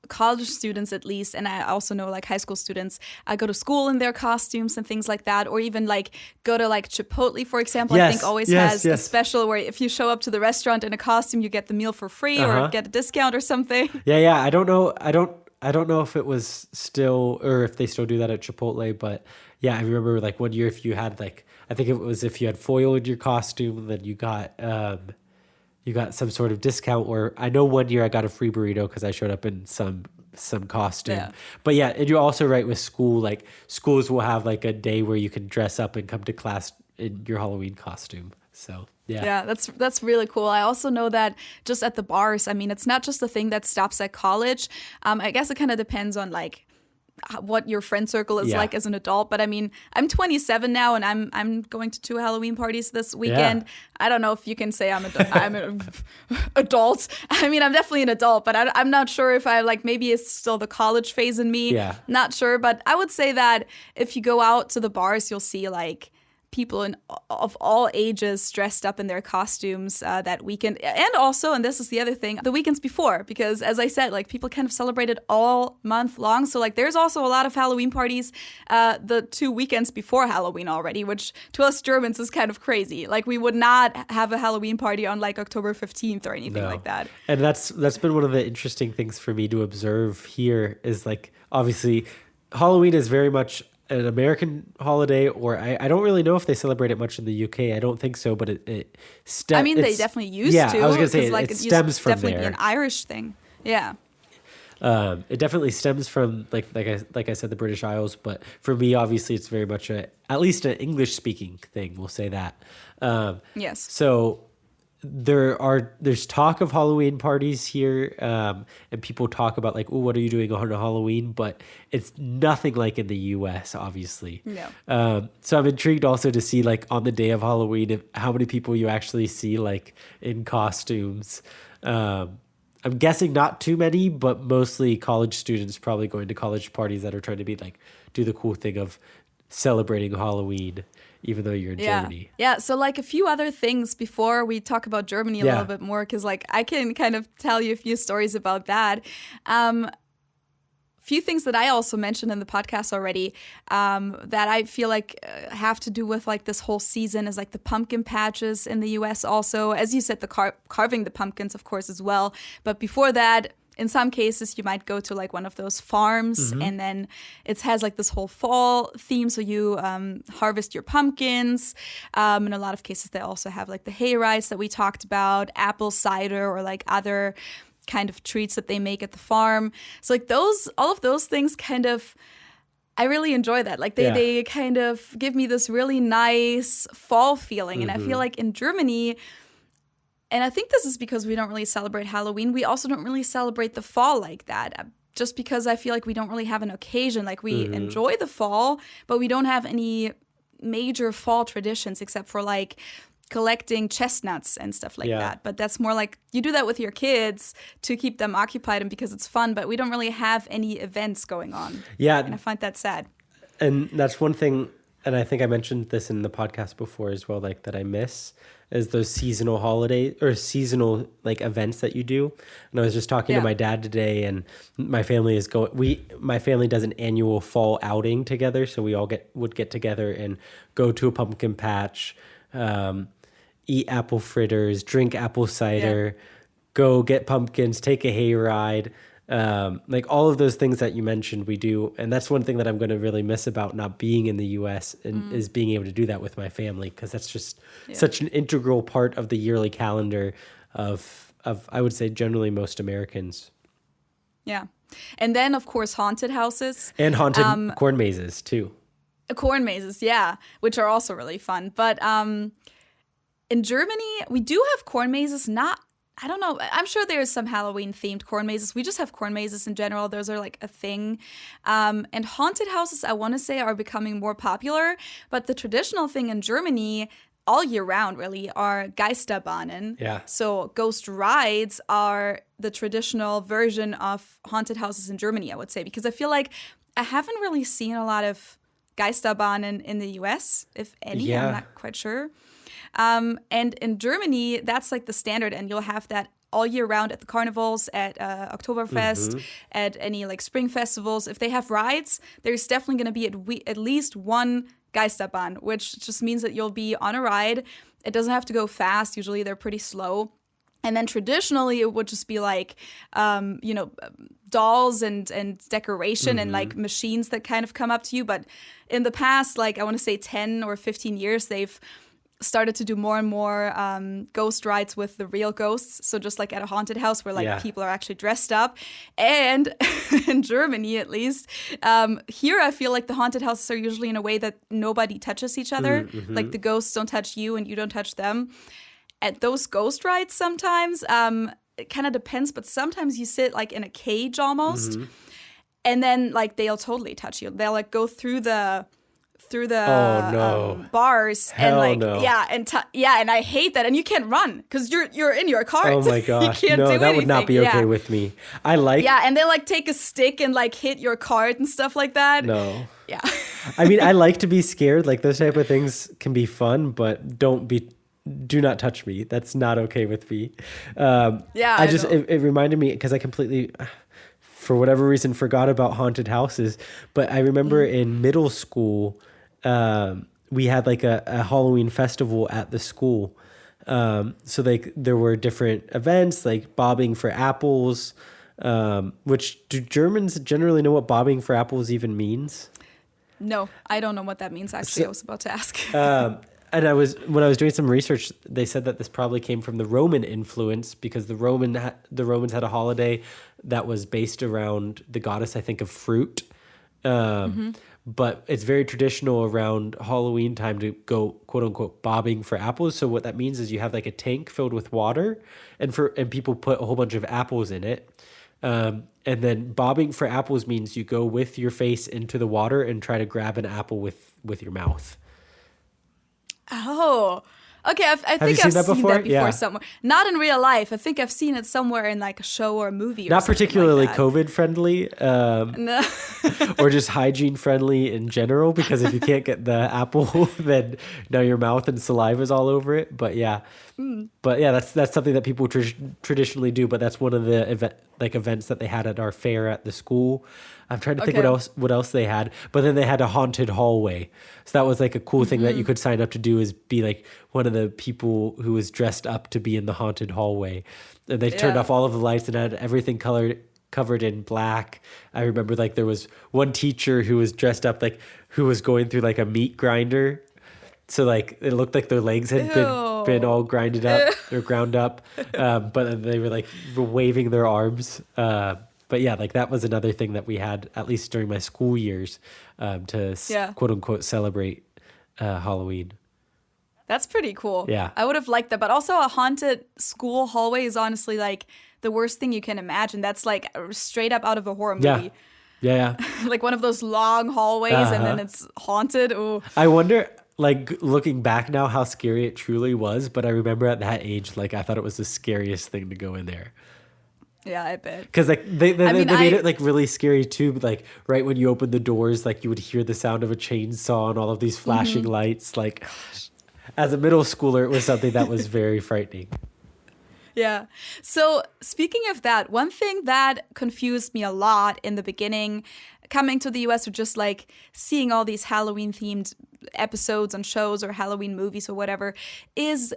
college students at least, and I also know like high school students, go to school in their costumes and things like that, or even like go to like Chipotle, for example. I think always has a special where if you show up to the restaurant in a costume, you get the meal for free or get a discount or something. Yeah. I don't know if it was still, or if they still do that at Chipotle, but yeah, I remember like one year if you had like, I think it was if you had foil in your costume, then you got some sort of discount. Or I know one year I got a free burrito because I showed up in some costume. Yeah. But yeah, and you're also right with school. Like schools will have like a day where you can dress up and come to class in your Halloween costume. So yeah, that's really cool. I also know that just at the bars, I mean, it's not just a thing that stops at college. I guess it kind of depends on like what your friend circle is like as an adult. But I mean, I'm 27 now, and I'm going to 2 Halloween parties this weekend. Yeah. I don't know if you can say I'm an adult. I mean, I'm definitely an adult, but I'm not sure if I like, maybe it's still the college phase in me. Yeah. Not sure, but I would say that if you go out to the bars, you'll see like people of all ages dressed up in their costumes that weekend. And also, and this is the other thing, the weekends before, because as I said, like people kind of celebrated all month long. So like there's also a lot of Halloween parties the 2 weekends before Halloween already, which to us Germans is kind of crazy. Like we would not have a Halloween party on like October 15th or anything like that. And that's been one of the interesting things for me to observe here is like, obviously Halloween is very much an American holiday, or I don't really know if they celebrate it much in the UK. I don't think so, but it stems. I mean, they definitely used to. Yeah, I was going to say like, it stems from definitely there. Definitely an Irish thing. Yeah. It definitely stems from like I said, the British Isles. But for me, obviously, it's very much at least an English speaking thing. We'll say that. Yes. So there's talk of Halloween parties here, and people talk about like, oh, what are you doing on Halloween? But it's nothing like in the US, obviously. No. So I'm intrigued also to see like on the day of Halloween, how many people you actually see like in costumes. I'm guessing not too many, but mostly college students probably going to college parties that are trying to be like, do the cool thing of celebrating Halloween even though you're in Yeah. Germany. Yeah. So like a few other things before we talk about Germany a little bit more, because like I can kind of tell you a few stories about that. Few things that I also mentioned in the podcast already that I feel like have to do with like this whole season is like the pumpkin patches in the US also. As you said, the carving the pumpkins, of course, as well. But before that, in some cases, you might go to like one of those farms and then it has like this whole fall theme. So you harvest your pumpkins. In a lot of cases, they also have like the hay rice that we talked about, apple cider, or like other kind of treats that they make at the farm. So like all of those things kind of, I really enjoy that. Like they kind of give me this really nice fall feeling. And I feel like in Germany, and I think this is because we don't really celebrate Halloween, we also don't really celebrate the fall like that. Just because I feel like we don't really have an occasion. Like we enjoy the fall, but we don't have any major fall traditions except for like collecting chestnuts and stuff like that. But that's more like you do that with your kids to keep them occupied and because it's fun, but we don't really have any events going on. Yeah. And I find that sad. And that's one thing, and I think I mentioned this in the podcast before as well, like that I miss is those seasonal holidays or seasonal like events that you do. And I was just talking to my dad today, and my family is my family does an annual fall outing together. So we all would get together and go to a pumpkin patch, eat apple fritters, drink apple cider, go get pumpkins, take a hayride. Like all of those things that you mentioned, we do. And that's one thing that I'm going to really miss about not being in the US and is being able to do that with my family. Cause that's just such an integral part of the yearly calendar of, I would say generally most Americans. Yeah. And then of course, haunted houses. And haunted corn mazes too. Corn mazes. Yeah. Which are also really fun. But, in Germany, we do have corn mazes, I don't know. I'm sure there's some Halloween-themed corn mazes. We just have corn mazes in general. Those are like a thing. And haunted houses, I want to say, are becoming more popular. But the traditional thing in Germany, all year round, really, are Geisterbahnen. Yeah. So ghost rides are the traditional version of haunted houses in Germany, I would say. Because I feel like I haven't really seen a lot of Geisterbahnen in the US, if any. I'm not quite sure. And in Germany, that's like the standard, and you'll have that all year round at the carnivals, at Oktoberfest, at any like spring festivals. If they have rides, there's definitely going to be at least one Geisterbahn, which just means that you'll be on a ride. It doesn't have to go fast. Usually they're pretty slow. And then traditionally, it would just be like, dolls and decoration and like machines that kind of come up to you. But in the past, like I want to say 10 or 15 years, they've started to do more and more ghost rides with the real ghosts. So just like at a haunted house where like people are actually dressed up. And in Germany, at least, here I feel like the haunted houses are usually in a way that nobody touches each other. Like the ghosts don't touch you and you don't touch them. At those ghost rides sometimes, it kind of depends, but sometimes you sit like in a cage almost. And then like they'll totally touch you. They'll like go through the bars Hell and like no. and I hate that, and you can't run because you're in your cart. Oh my gosh, you can't no, do that would not be okay with me. I like and they like take a stick and like hit your cart and stuff like that. No. Yeah. I mean, I like to be scared. Like those type of things can be fun, but do not touch me. That's not okay with me. It reminded me because I completely, for whatever reason, forgot about haunted houses. But I remember in middle school, we had like a Halloween festival at the school. So like there were different events like bobbing for apples, which do Germans generally know what bobbing for apples even means? No, I don't know what that means. Actually, I was about to ask. And when I was doing some research, they said that this probably came from the Roman influence because the Romans had a holiday that was based around the goddess, I think, of fruit. But it's very traditional around Halloween time to go, quote unquote, bobbing for apples. So what that means is you have like a tank filled with water and people put a whole bunch of apples in it. And then bobbing for apples means you go with your face into the water and try to grab an apple with your mouth. Oh, Okay, I Have you think I've seen that before? Yeah. somewhere. Not in real life. I think I've seen it somewhere in like a show or a movie. Or Not something particularly like that. COVID friendly, No. or just hygiene friendly in general, because if you can't get the apple, then now your mouth and saliva is all over it. But yeah, that's something that people traditionally do. But that's one of the events that they had at our fair at the school. I'm trying to think what else they had. But then they had a haunted hallway. So that was like a cool thing that you could sign up to do, is be like one of the people who was dressed up to be in the haunted hallway. And they turned off all of the lights and had everything covered in black. I remember like there was one teacher who was dressed up like who was going through like a meat grinder. So like it looked like their legs had been all grinded up or ground up. But then they were like waving their arms. But yeah, like that was another thing that we had, at least during my school years, to quote unquote celebrate Halloween. That's pretty cool. Yeah. I would have liked that. But also a haunted school hallway is honestly like the worst thing you can imagine. That's like straight up out of a horror movie. Yeah. Like one of those long hallways and then it's haunted. Ooh. I wonder, like looking back now, how scary it truly was. But I remember at that age, like I thought it was the scariest thing to go in there. Yeah, I bet. Because like they made it like really scary too. Like right when you opened the doors, like you would hear the sound of a chainsaw and all of these flashing lights. Like as a middle schooler, it was something that was very frightening. Yeah. So speaking of that, one thing that confused me a lot in the beginning, coming to the US or just like seeing all these Halloween themed episodes on shows or Halloween movies or whatever, is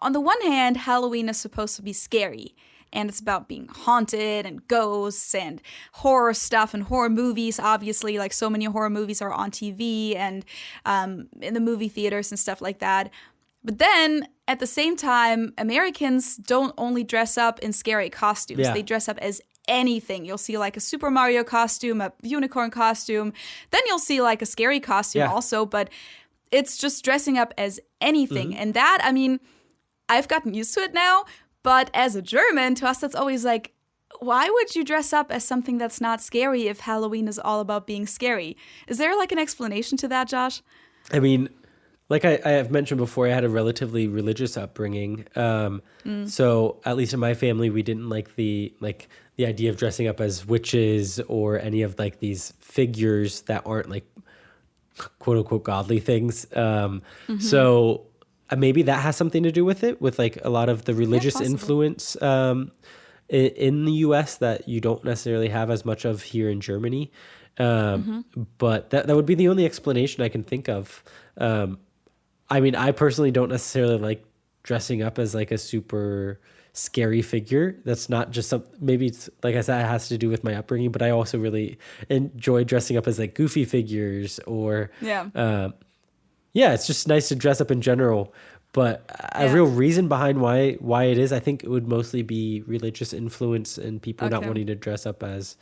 on the one hand, Halloween is supposed to be scary. And it's about being haunted and ghosts and horror stuff and horror movies. Obviously, like so many horror movies are on TV and in the movie theaters and stuff like that. But then at the same time, Americans don't only dress up in scary costumes. Yeah. They dress up as anything. You'll see like a Super Mario costume, a unicorn costume. Then you'll see like a scary costume also. But it's just dressing up as anything. And that, I mean, I've gotten used to it now. But as a German, to us, that's always like, why would you dress up as something that's not scary if Halloween is all about being scary? Is there like an explanation to that, Josh? I mean, like I have mentioned before, I had a relatively religious upbringing. So at least in my family, we didn't like the idea of dressing up as witches or any of like these figures that aren't like quote unquote godly things. So maybe that has something to do with it, with like a lot of the religious influence in the US that you don't necessarily have as much of here in Germany. But that would be the only explanation I can think of. I mean, I personally don't necessarily like dressing up as like a super scary figure. That's not just maybe it's, like I said, it has to do with my upbringing, but I also really enjoy dressing up as like goofy figures or it's just nice to dress up in general. But a real reason behind why it is, I think it would mostly be religious influence and people not wanting to dress up as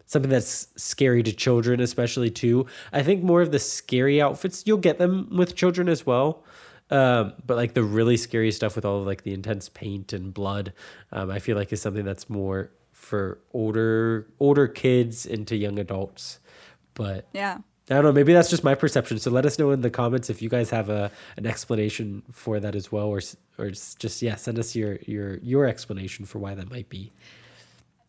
something that's scary to children, especially too. I think more of the scary outfits, you'll get them with children as well. But like the really scary stuff with all of like the intense paint and blood, I feel like is something that's more for older kids into young adults. But I don't know, maybe that's just my perception. So let us know in the comments if you guys have an explanation for that as well, or just send us your explanation for why that might be.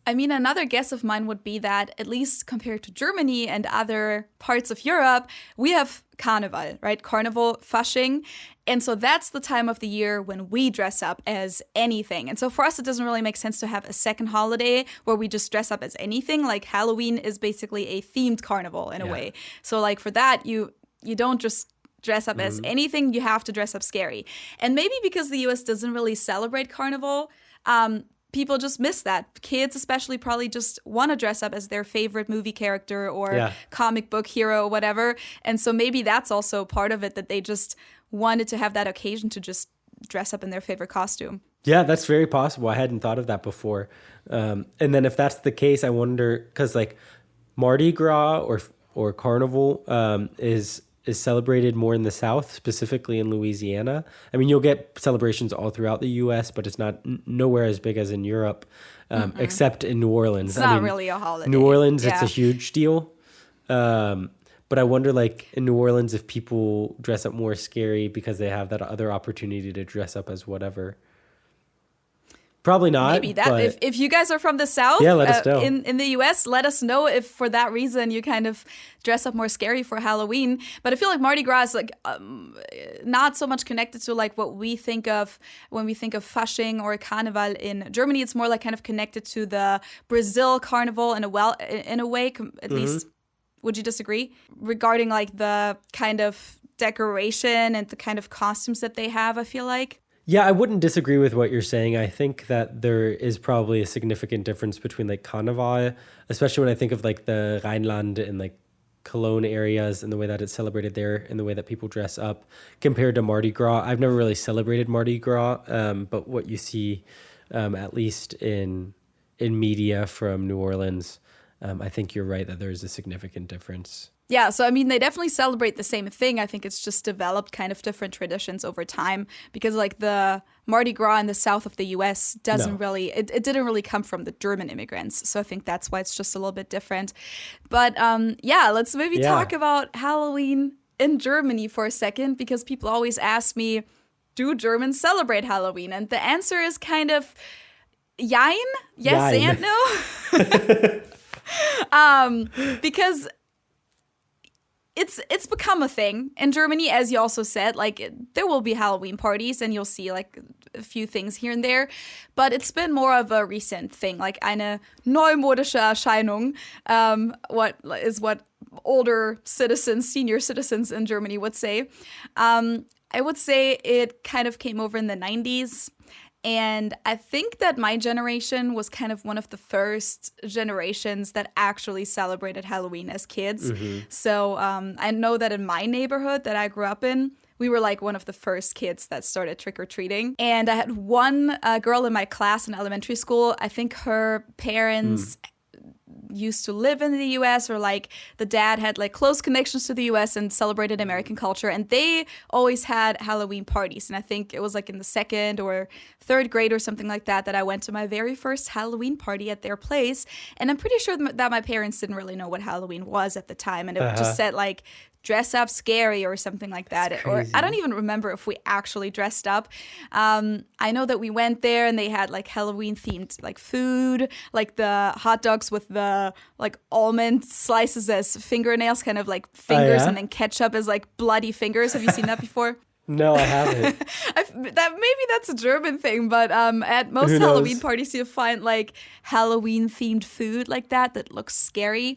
I mean, another guess of mine would be that, at least compared to Germany and other parts of Europe, we have Carnival, right? Carnival, Fasching. And so that's the time of the year when we dress up as anything. And so for us, it doesn't really make sense to have a second holiday where we just dress up as anything. Like Halloween is basically a themed carnival in a way. So like for that, you don't just dress up as anything, you have to dress up scary. And maybe because the US doesn't really celebrate Carnival, people just miss that. Kids especially probably just want to dress up as their favorite movie character or comic book hero or whatever. And so maybe that's also part of it, that they just wanted to have that occasion to just dress up in their favorite costume. Yeah, that's very possible. I hadn't thought of that before. And then if that's the case, I wonder, because like Mardi Gras or Carnival is celebrated more in the South, specifically in Louisiana. I mean, you'll get celebrations all throughout the U.S., but it's nowhere as big as in Europe, except in New Orleans. It's not really a holiday. New Orleans, it's a huge deal. But I wonder, like, in New Orleans, if people dress up more scary because they have that other opportunity to dress up as whatever. Probably not. Maybe that. But If you guys are from the South, yeah, let us know. In the US, let us know if for that reason you kind of dress up more scary for Halloween. But I feel like Mardi Gras is like not so much connected to like what we think of when we think of Fasching or Carnival in Germany. It's more like kind of connected to the Brazil Carnival in a way, at least. Would you disagree? Regarding like the kind of decoration and the kind of costumes that they have, I feel like. Yeah, I wouldn't disagree with what you're saying. I think that there is probably a significant difference between like Carnival, especially when I think of like the Rhineland and like Cologne areas and the way that it's celebrated there and the way that people dress up compared to Mardi Gras. I've never really celebrated Mardi Gras, but what you see, at least in media from New Orleans, I think you're right that there's a significant difference. Yeah, so I mean, they definitely celebrate the same thing. I think it's just developed kind of different traditions over time because like the Mardi Gras in the south of the US doesn't really, it didn't really come from the German immigrants. So I think that's why it's just a little bit different. But yeah, let's maybe talk about Halloween in Germany for a second because people always ask me, do Germans celebrate Halloween? And the answer is kind of yes and no. Because it's become a thing in Germany, as you also said. Like there will be Halloween parties, and you'll see like a few things here and there, but it's been more of a recent thing, like eine neumodische Erscheinung. What older citizens, senior citizens in Germany would say. I would say it kind of came over in the 90s. And I think that my generation was kind of one of the first generations that actually celebrated Halloween as kids. So I know that in my neighborhood that I grew up in, we were like one of the first kids that started trick-or-treating. And I had one girl in my class in elementary school. I think her parents used to live in the US, or like the dad had like close connections to the US and celebrated American culture, and they always had Halloween parties. And I think it was like in the second or third grade or something like that I went to my very first Halloween party at their place. And I'm pretty sure that my parents didn't really know what Halloween was at the time, and it just said like dress up scary or something like that. Or I don't even remember if we actually dressed up. I know that we went there and they had like Halloween themed like food, like the hot dogs with the like almond slices as fingernails, kind of like fingers, and then ketchup as like bloody fingers. Have you seen that before? No, I haven't. Maybe that's a German thing, but at most Halloween parties you find like Halloween themed food like that looks scary.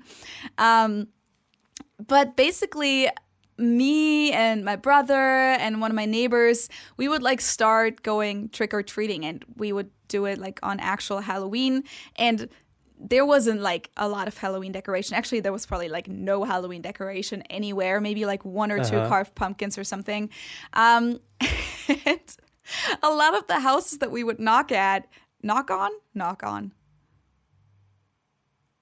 But basically, me and my brother and one of my neighbors, we would like start going trick-or-treating, and we would do it like on actual Halloween. And there wasn't like a lot of Halloween decoration. Actually, there was probably like no Halloween decoration anywhere, maybe like one or two carved pumpkins or something. And a lot of the houses that we would knock on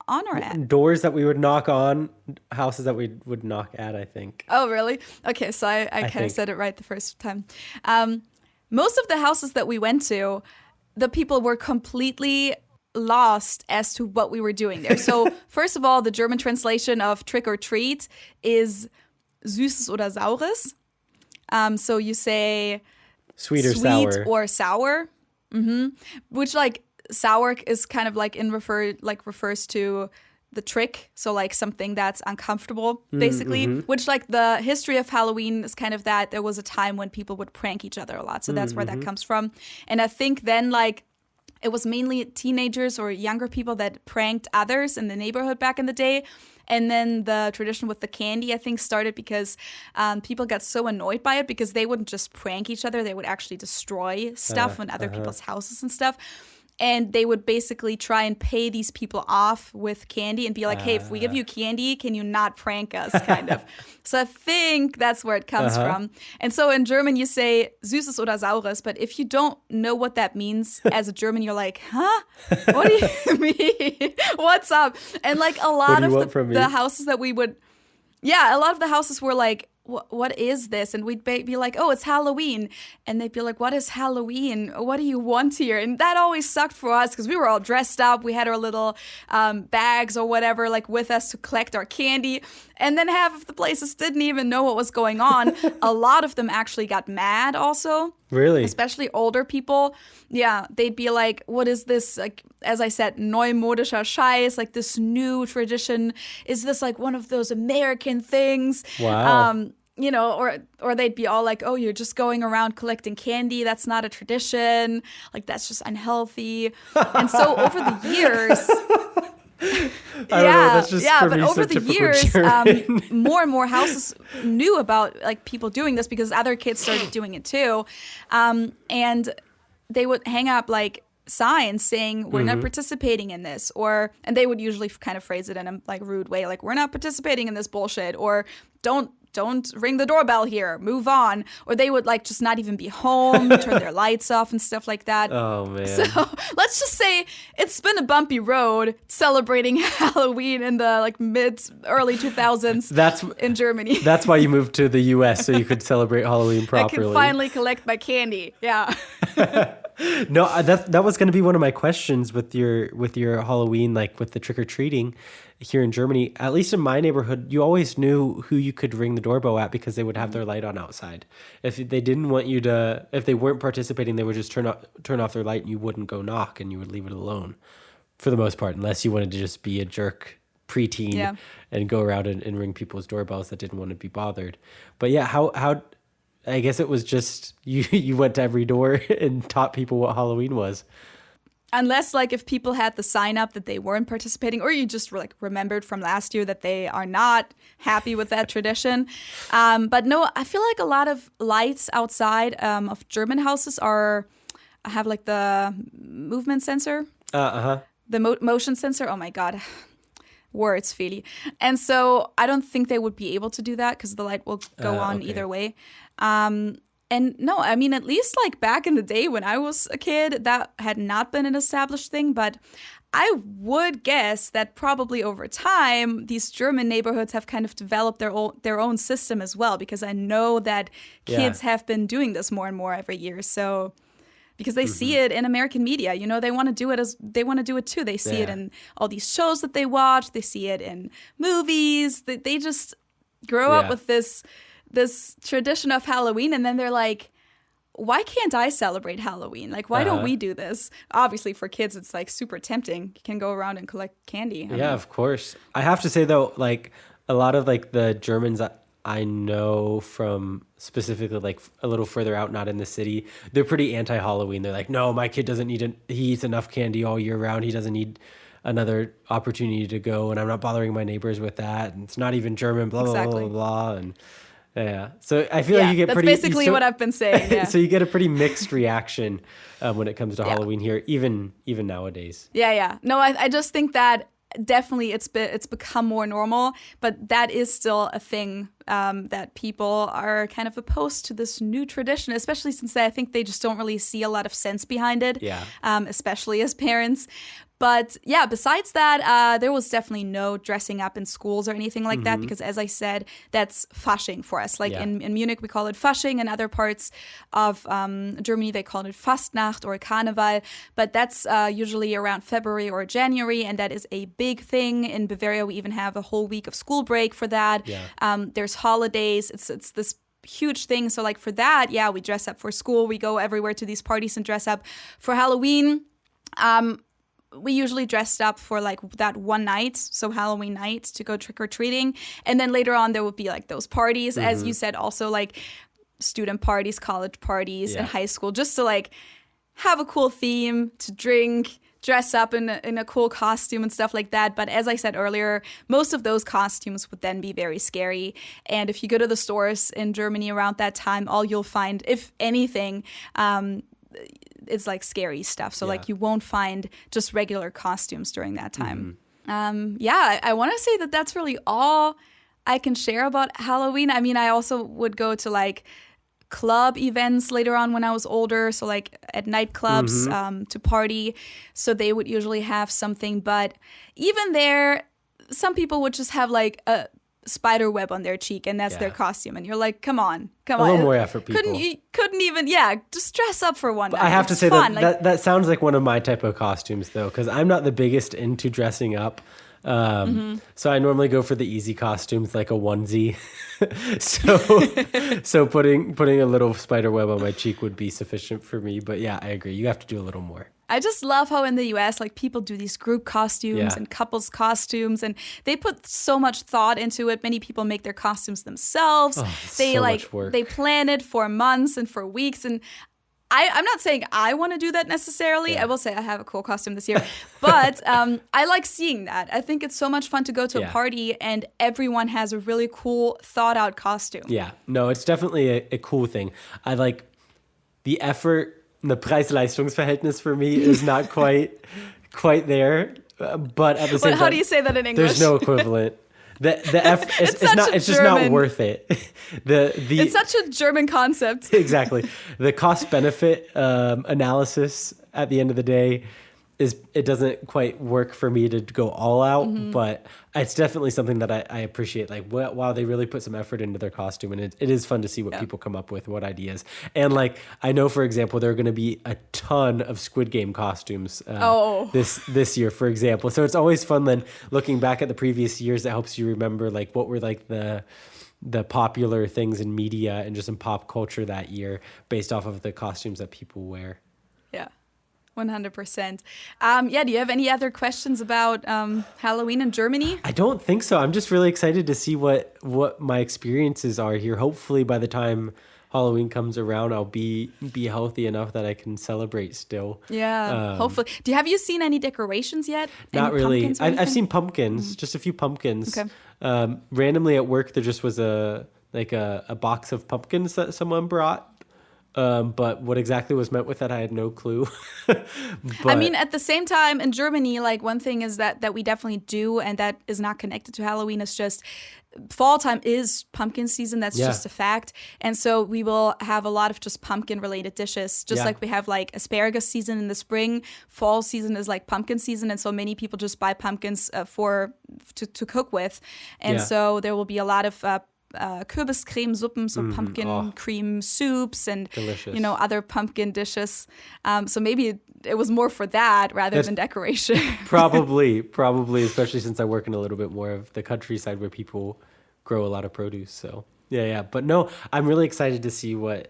or at? Doors that we would knock on, houses that we would knock at, I think. Oh, really? Okay, so I kind of said it right the first time. Most of the houses that we went to, the people were completely lost as to what we were doing there. So, first of all, the German translation of trick or treat is Süßes oder Saures. So you say sweet or sour. Which like sour is kind of like refers to the trick, so like something that's uncomfortable basically, which like the history of Halloween is kind of that there was a time when people would prank each other a lot, so that's where that comes from. And I think then like it was mainly teenagers or younger people that pranked others in the neighborhood back in the day. And then the tradition with the candy, I think, started because people got so annoyed by it, because they wouldn't just prank each other. They would actually destroy stuff in other people's houses and stuff. And they would basically try and pay these people off with candy and be like, hey, if we give you candy, can you not prank us, kind of. So I think that's where it comes from. And so in German, you say Süßes oder Saures. But if you don't know what that means as a German, you're like, huh? What do you mean? What's up? And like a lot of the houses that we would... Yeah, a lot of the houses were like, what is this? And we'd be like, oh, it's Halloween. And they'd be like, what is Halloween? What do you want here? And that always sucked for us because we were all dressed up. We had our little bags or whatever like with us to collect our candy. And then half of the places didn't even know what was going on. A lot of them actually got mad also. Really? Especially older people. Yeah, they'd be like, what is this? Like, as I said, neumodischer Scheiß, like this new tradition. Is this like one of those American things? Wow. You know, or they'd be all like, oh, you're just going around collecting candy. That's not a tradition. Like, that's just unhealthy. And so over the years... But over the years, more and more houses knew about like people doing this because other kids started doing it too, and they would hang up like signs saying we're not participating in this, and they would usually kind of phrase it in a like rude way, like we're not participating in this bullshit, or don't ring the doorbell here, move on. Or they would like just not even be home, turn their lights off and stuff like that. Oh man. So let's just say it's been a bumpy road celebrating Halloween in the like early 2000s in Germany. That's why you moved to the US, so you could celebrate Halloween properly. I could finally collect my candy. Yeah. No, that was going to be one of my questions with your Halloween, like with the trick-or-treating here in Germany. At least in my neighborhood, you always knew who you could ring the doorbell at because they would have their light on outside. If they didn't want you to, if they weren't participating, they would just turn off their light and you wouldn't go knock and you would leave it alone for the most part, unless you wanted to just be a jerk preteen and go around and ring people's doorbells that didn't want to be bothered. But yeah, how I guess it was just you went to every door and taught people what Halloween was. Unless, like, if people had the sign up that they weren't participating, or you just like remembered from last year that they are not happy with that tradition. But no, I feel like a lot of lights outside of German houses have like the movement sensor. The motion sensor. Oh my God. Words, Feli. And so I don't think they would be able to do that because the light will go on either way. And no, I mean, at least like back in the day when I was a kid, that had not been an established thing. But I would guess that probably over time, these German neighborhoods have kind of developed their own system as well, because I know that kids have been doing this more and more every year. So because they see it in American media, you know, they want to do it too. They see it in all these shows that they watch. They see it in movies. They just grow up with this tradition of Halloween, and then they're like, why can't I celebrate Halloween? Like, why don't we do this? Obviously, for kids, it's like super tempting. You can go around and collect candy. Yeah, of course. I have to say though, like a lot of like the Germans I know from specifically like a little further out, not in the city, they're pretty anti-Halloween. They're like, no, my kid doesn't need he eats enough candy all year round. He doesn't need another opportunity to go, and I'm not bothering my neighbors with that. And it's not even German, blah, blah, blah, blah, blah. And yeah. So I feel like you get that's basically what I've been saying. Yeah. So you get a pretty mixed reaction when it comes to Halloween here, even nowadays. Yeah. No, I just think that definitely it's become more normal, but that is still a thing that people are kind of opposed to this new tradition, especially since I think they just don't really see a lot of sense behind it, especially as parents. But yeah, besides that, there was definitely no dressing up in schools or anything like that, because as I said, that's Fasching for us. Like in Munich, we call it Fasching. In other parts of Germany, they call it Fastnacht or Carnival. But that's usually around February or January, and that is a big thing. In Bavaria, we even have a whole week of school break for that. Yeah. There's holidays. It's this huge thing. So like for that, we dress up for school. We go everywhere to these parties and dress up. For Halloween, we usually dressed up for like that one night, so Halloween night, to go trick-or-treating. And then later on there would be like those parties, as you said, also like student parties, college parties, and high school, just to like have a cool theme, to drink, dress up in a cool costume and stuff like that. But as I said earlier, most of those costumes would then be very scary. And if you go to the stores in Germany around that time, all you'll find, if anything, it's like scary stuff. So like you won't find just regular costumes during that time. I want to say that that's really all I can share about Halloween. I mean, I also would go to like club events later on when I was older. So like at nightclubs to party. So they would usually have something. But even there, some people would just have like a spider web on their cheek, and that's their costume. And you're like, come on. A little more effort, people. Couldn't even, just dress up for one night. I have to It's say fun. that sounds like one of my type of costumes, though, because I'm not the biggest into dressing up. So I normally go for the easy costumes, like a onesie. so putting a little spider web on my cheek would be sufficient for me. But yeah, I agree. You have to do a little more. I just love how in the US, like, people do these group costumes and couples costumes, and they put so much thought into it. Many people make their costumes themselves. They much work. They plan it for months and for weeks. And I'm not saying I want to do that necessarily. Yeah. I will say I have a cool costume this year, but I like seeing that. I think it's so much fun to go to a party and everyone has a really cool, thought out costume. Yeah, no, it's definitely a cool thing. I like the effort. The Preis-Leistungsverhältnis for me is not quite there, but at the same time, how do you say that in English? There's no equivalent. It's just not worth it. It's such a German concept. Exactly. The cost benefit analysis at the end of the day it doesn't quite work for me to go all out, but it's definitely something that I appreciate. Like, wow, they really put some effort into their costume, and it is fun to see what people come up with, what ideas. And like, I know, for example, there are going to be a ton of Squid Game costumes this year, for example. So it's always fun then looking back at the previous years. That helps you remember like what were like the popular things in media and just in pop culture that year based off of the costumes that people wear. Yeah. 100%. Do you have any other questions about Halloween in Germany? I don't think so. I'm just really excited to see what my experiences are here. Hopefully by the time Halloween comes around, I'll be healthy enough that I can celebrate still. Yeah, hopefully. Have you seen any decorations yet? Not really. I've seen pumpkins, just a few pumpkins. Okay. Randomly at work, there just was a box of pumpkins that someone brought. But what exactly was meant with that, I had no clue. I mean, at the same time, in Germany, like, one thing is that we definitely do, and that is not connected to Halloween, is just fall time is pumpkin season. That's just a fact. And so we will have a lot of just pumpkin-related dishes, just like we have, like, asparagus season in the spring. Fall season is, like, pumpkin season, and so many people just buy pumpkins to cook with. And so there will be a lot of Kürbiscremesuppen, so pumpkin cream soups and delicious. Other pumpkin dishes. So maybe it was more for that rather than decoration. Probably, especially since I work in a little bit more of the countryside where people grow a lot of produce. So yeah. But no, I'm really excited to see what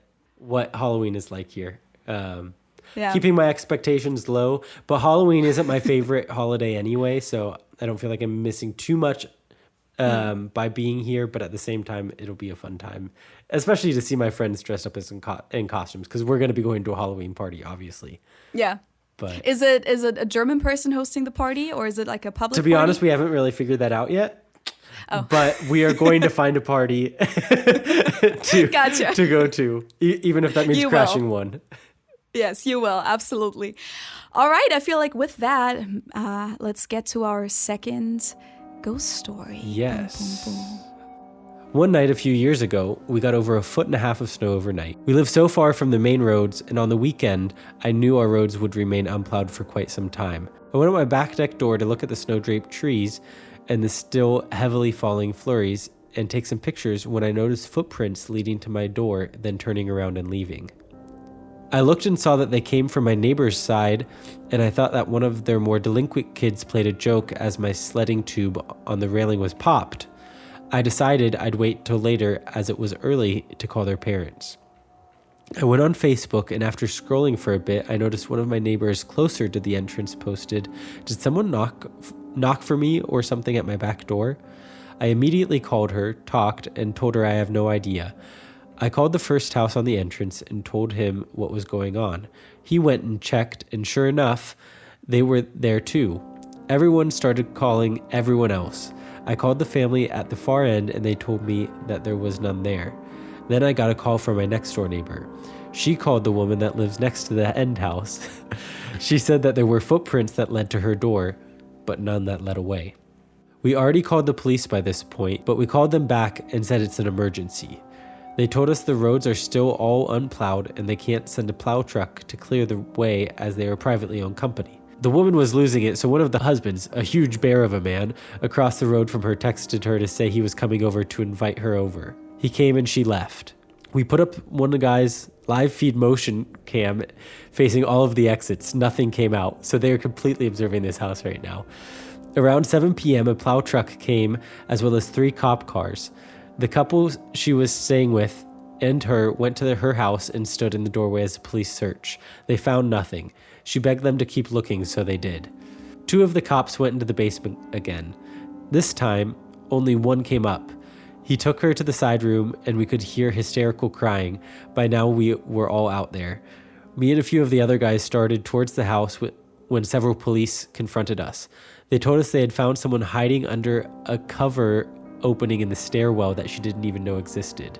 Halloween is like here. Keeping my expectations low, but Halloween isn't my favorite holiday anyway, so I don't feel like I'm missing too much by being here, but at the same time, it'll be a fun time, especially to see my friends dressed up as in costumes, because we're going to be going to a Halloween party, obviously. Yeah. But is it a German person hosting the party, or is it like a public To be party? honest, we haven't really figured that out yet. But we are going to find a party to go to, even if that means crashing one. Yes, you will. Absolutely. All right. I feel like with that, let's get to our second ghost story. Yes. Boom, boom, boom. One night a few years ago, we got over 1.5 feet of snow overnight. We lived so far from the main roads, and on the weekend, I knew our roads would remain unplowed for quite some time. I went out my back deck door to look at the snow-draped trees and the still heavily falling flurries and take some pictures when I noticed footprints leading to my door, then turning around and leaving. I looked and saw that they came from my neighbor's side, and I thought that one of their more delinquent kids played a joke as my sledding tube on the railing was popped. I decided I'd wait till later, as it was early, to call their parents. I went on Facebook, and after scrolling for a bit, I noticed one of my neighbors closer to the entrance posted, "Did someone knock for me or something at my back door?" I immediately called her, talked, and told her I have no idea. I called the first house on the entrance and told him what was going on. He went and checked, and sure enough, they were there too. Everyone started calling everyone else. I called the family at the far end, and they told me that there was none there. Then I got a call from my next door neighbor. She called the woman that lives next to the end house. She said that there were footprints that led to her door, but none that led away. We already called the police by this point, but we called them back and said it's an emergency. They told us the roads are still all unplowed and they can't send a plow truck to clear the way as they are a privately owned company. The woman was losing it, so one of the husbands, a huge bear of a man, across the road from her texted her to say he was coming over to invite her over. He came and she left. We put up one of the guy's live feed motion cam facing all of the exits. Nothing came out, so they are completely observing this house right now. Around 7 p.m., a plow truck came, as well as 3 cop cars. The couple she was staying with and her went to her house and stood in the doorway as the police searched. They found nothing. She begged them to keep looking, so they did. 2 of the cops went into the basement again. This time, only one came up. He took her to the side room, and we could hear hysterical crying. By now, we were all out there. Me and a few of the other guys started towards the house when several police confronted us. They told us they had found someone hiding under a cover opening in the stairwell that she didn't even know existed.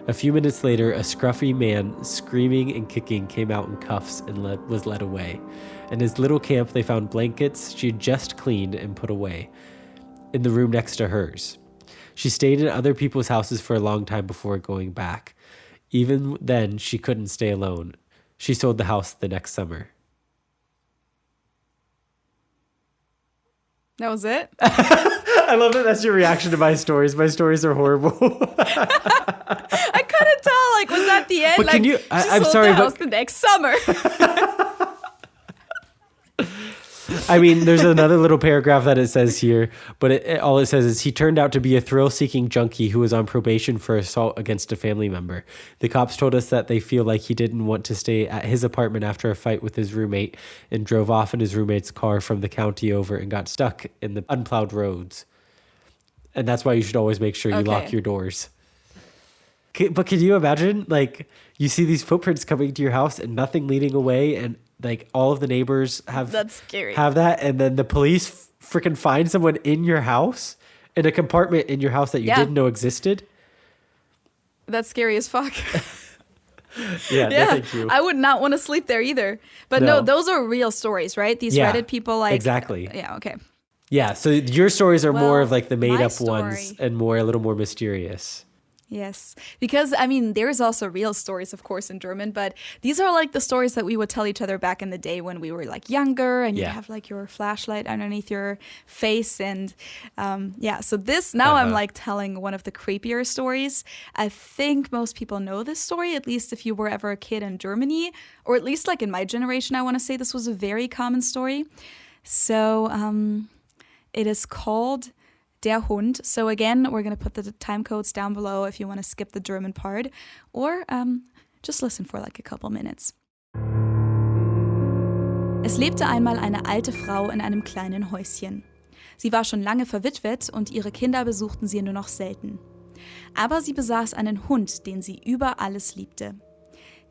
A few minutes later, a scruffy man, screaming and kicking, came out in cuffs and was led away. In his little camp, they found blankets she had just cleaned and put away in the room next to hers. She stayed in other people's houses for a long time before going back. Even then, she couldn't stay alone. She sold the house the next summer. That was it? I love that that's your reaction to my stories. My stories are horrible. I couldn't tell. Like, was that the end? But can you? I'm sold sorry, the house but the next summer. I mean, there's another little paragraph that it says here, but all it says is he turned out to be a thrill-seeking junkie who was on probation for assault against a family member. The cops told us that they feel like he didn't want to stay at his apartment after a fight with his roommate and drove off in his roommate's car from the county over and got stuck in the unplowed roads. And that's why you should always make sure you lock your doors. But can you imagine, like, you see these footprints coming to your house and nothing leading away, and like all of the neighbors That's scary. have that, and then the police freaking find someone in your house, in a compartment in your house that you didn't know existed? That's scary as fuck. Yeah, no, thank you. I would not want to sleep there either. But no, those are real stories, right? These Reddit people, like... Exactly. Yeah, okay. Yeah, so your stories are more of like the my made-up story- ones and more a little more mysterious. Yes, because I mean, there's also real stories, of course, in German, but these are like the stories that we would tell each other back in the day when we were like younger, and you have like your flashlight underneath your face, and so this now I'm like telling one of the creepier stories. I think most people know this story, at least if you were ever a kid in Germany, or at least like in my generation, I want to say this was a very common story. So it is called Der Hund. So again, we're going to put the time codes down below if you want to skip the German part, or just listen for like a couple minutes. Es lebte einmal eine alte Frau in einem kleinen Häuschen. Sie war schon lange verwitwet und ihre Kinder besuchten sie nur noch selten. Aber sie besaß einen Hund, den sie über alles liebte.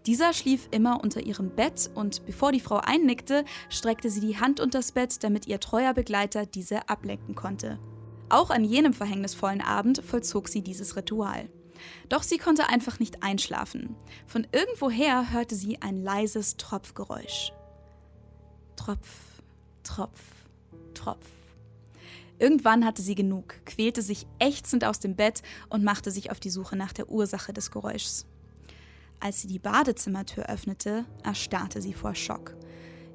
Dieser schlief immer unter ihrem Bett und bevor die Frau einnickte, streckte sie die Hand unters Bett, damit ihr treuer Begleiter diese ablenken konnte. Auch an jenem verhängnisvollen Abend vollzog sie dieses Ritual. Doch sie konnte einfach nicht einschlafen. Von irgendwoher hörte sie ein leises Tropfgeräusch. Tropf, Tropf, Tropf. Irgendwann hatte sie genug, quälte sich ächzend aus dem Bett und machte sich auf die Suche nach der Ursache des Geräuschs. Als sie die Badezimmertür öffnete, erstarrte sie vor Schock.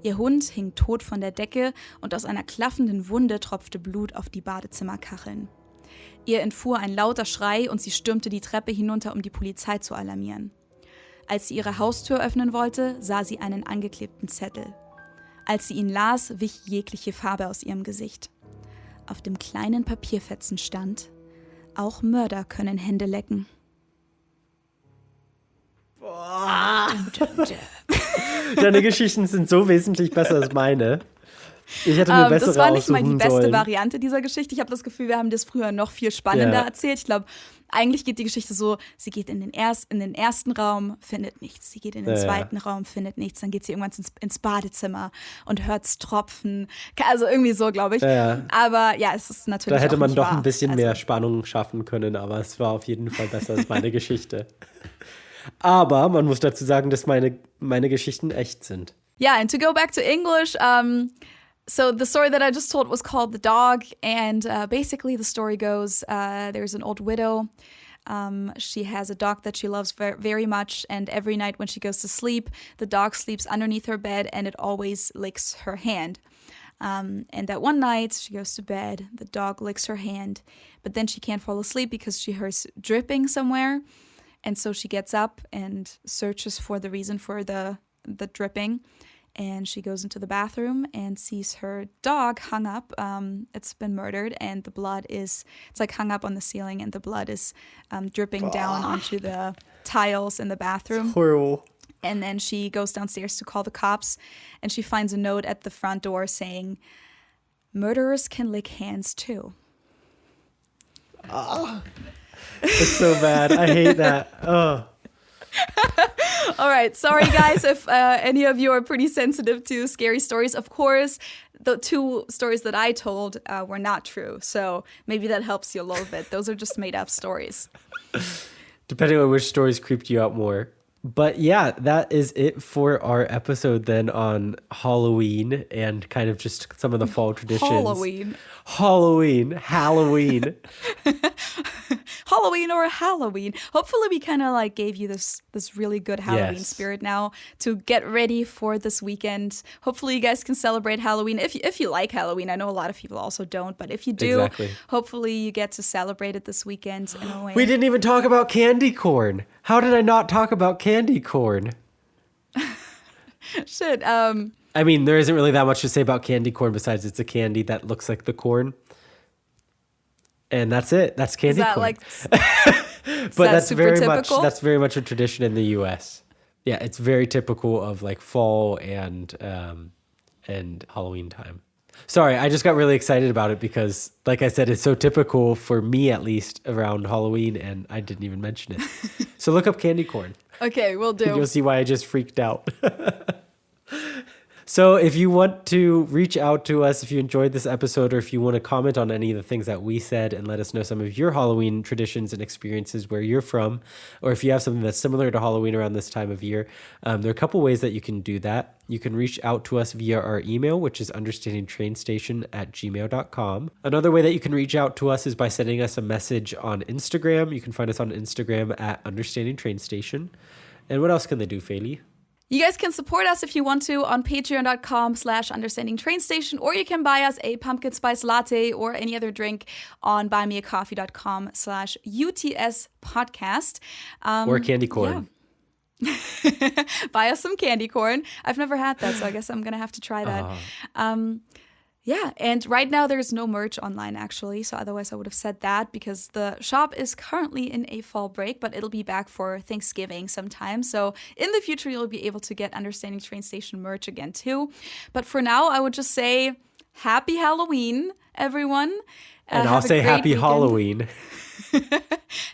Ihr Hund hing tot von der Decke und aus einer klaffenden Wunde tropfte Blut auf die Badezimmerkacheln. Ihr entfuhr ein lauter Schrei und sie stürmte die Treppe hinunter, um die Polizei zu alarmieren. Als sie ihre Haustür öffnen wollte, sah sie einen angeklebten Zettel. Als sie ihn las, wich jegliche Farbe aus ihrem Gesicht. Auf dem kleinen Papierfetzen stand: Auch Mörder können Hände lecken. Deine Geschichten sind so wesentlich besser als meine. Ich hätte eine bessere Das war nicht mal die aussuchen beste sollen. Variante dieser Geschichte. Ich habe das Gefühl, wir haben das früher noch viel spannender erzählt. Ich glaube, eigentlich geht die Geschichte so, sie geht in den ersten Raum, findet nichts. Sie geht in den zweiten Raum, findet nichts. Dann geht sie irgendwann ins Badezimmer und hört es tropfen. Also irgendwie so, glaube ich. Aber ja, es ist natürlich Da hätte auch man nicht doch wahr. ein bisschen mehr Spannung schaffen können, aber es war auf jeden Fall besser als meine Geschichte. Aber man muss dazu sagen, dass meine Geschichten echt sind. Yeah, and to go back to English, so the story that I just told was called The Dog, and basically the story goes, there's an old widow She has a dog that she loves very much, and every night when she goes to sleep, the dog sleeps underneath her bed and it always licks her hand. And that one night she goes to bed, the dog licks her hand, but then she can't fall asleep because she hears dripping somewhere. And so she gets up and searches for the reason for the dripping. And she goes into the bathroom and sees her dog hung up. It's been murdered, and the blood it's like hung up on the ceiling, and the blood is dripping down onto the tiles in the bathroom. Horrible. And then she goes downstairs to call the cops, and she finds a note at the front door saying, "Murderers can lick hands too." It's so bad. I hate that. Oh. All right. Sorry, guys, if any of you are pretty sensitive to scary stories. Of course, the 2 stories that I told were not true. So maybe that helps you a little bit. Those are just made up stories. Depending on which stories creeped you out more. But yeah, that is it for our episode then on Halloween and kind of just some of the fall traditions. Halloween. Halloween or Halloween. Hopefully we kind of like gave you this really good Halloween spirit now to get ready for this weekend. Hopefully you guys can celebrate Halloween if you like Halloween. I know a lot of people also don't, but if you do, hopefully you get to celebrate it this weekend in a way. We didn't even talk about candy corn. How did I not talk about candy corn? Shit. I mean, there isn't really that much to say about candy corn besides it's a candy that looks like the corn. And that's it. That's candy corn. But that's very much a tradition in the US. Yeah, it's very typical of like fall and Halloween time. Sorry, I just got really excited about it because, like I said, it's so typical for me at least around Halloween, and I didn't even mention it. So look up candy corn. Okay, we'll do. You'll see why I just freaked out. So if you want to reach out to us, if you enjoyed this episode, or if you want to comment on any of the things that we said and let us know some of your Halloween traditions and experiences where you're from, or if you have something that's similar to Halloween around this time of year, there are a couple ways that you can do that. You can reach out to us via our email, which is understandingtrainstation@gmail.com. Another way that you can reach out to us is by sending us a message on Instagram. You can find us on Instagram at understandingtrainstation. And what else can they do, Feli? You guys can support us if you want to on patreon.com/understandingtrainstation, or you can buy us a pumpkin spice latte or any other drink on buymeacoffee.com/UTS podcast. Or candy corn. Yeah. Buy us some candy corn. I've never had that, so I guess I'm going to have to try that. Yeah, and right now there's no merch online actually, so otherwise I would have said that because the shop is currently in a fall break, but it'll be back for Thanksgiving sometime. So in the future you'll be able to get Understanding Train Station merch again too. But for now I would just say happy Halloween, everyone. And I'll say happy Halloween.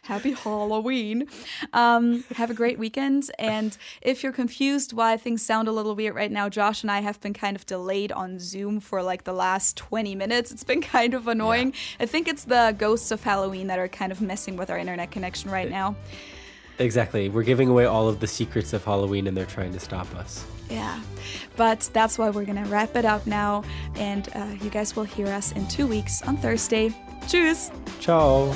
Happy Halloween. Have a great weekend. And if you're confused why things sound a little weird right now, Josh and I have been kind of delayed on Zoom for like the last 20 minutes. It's been kind of annoying. Yeah. I think it's the ghosts of Halloween that are kind of messing with our internet connection right now. Exactly. We're giving away all of the secrets of Halloween and they're trying to stop us. Yeah, but that's why we're going to wrap it up now. And you guys will hear us in 2 weeks on Thursday. Tschüss. Ciao.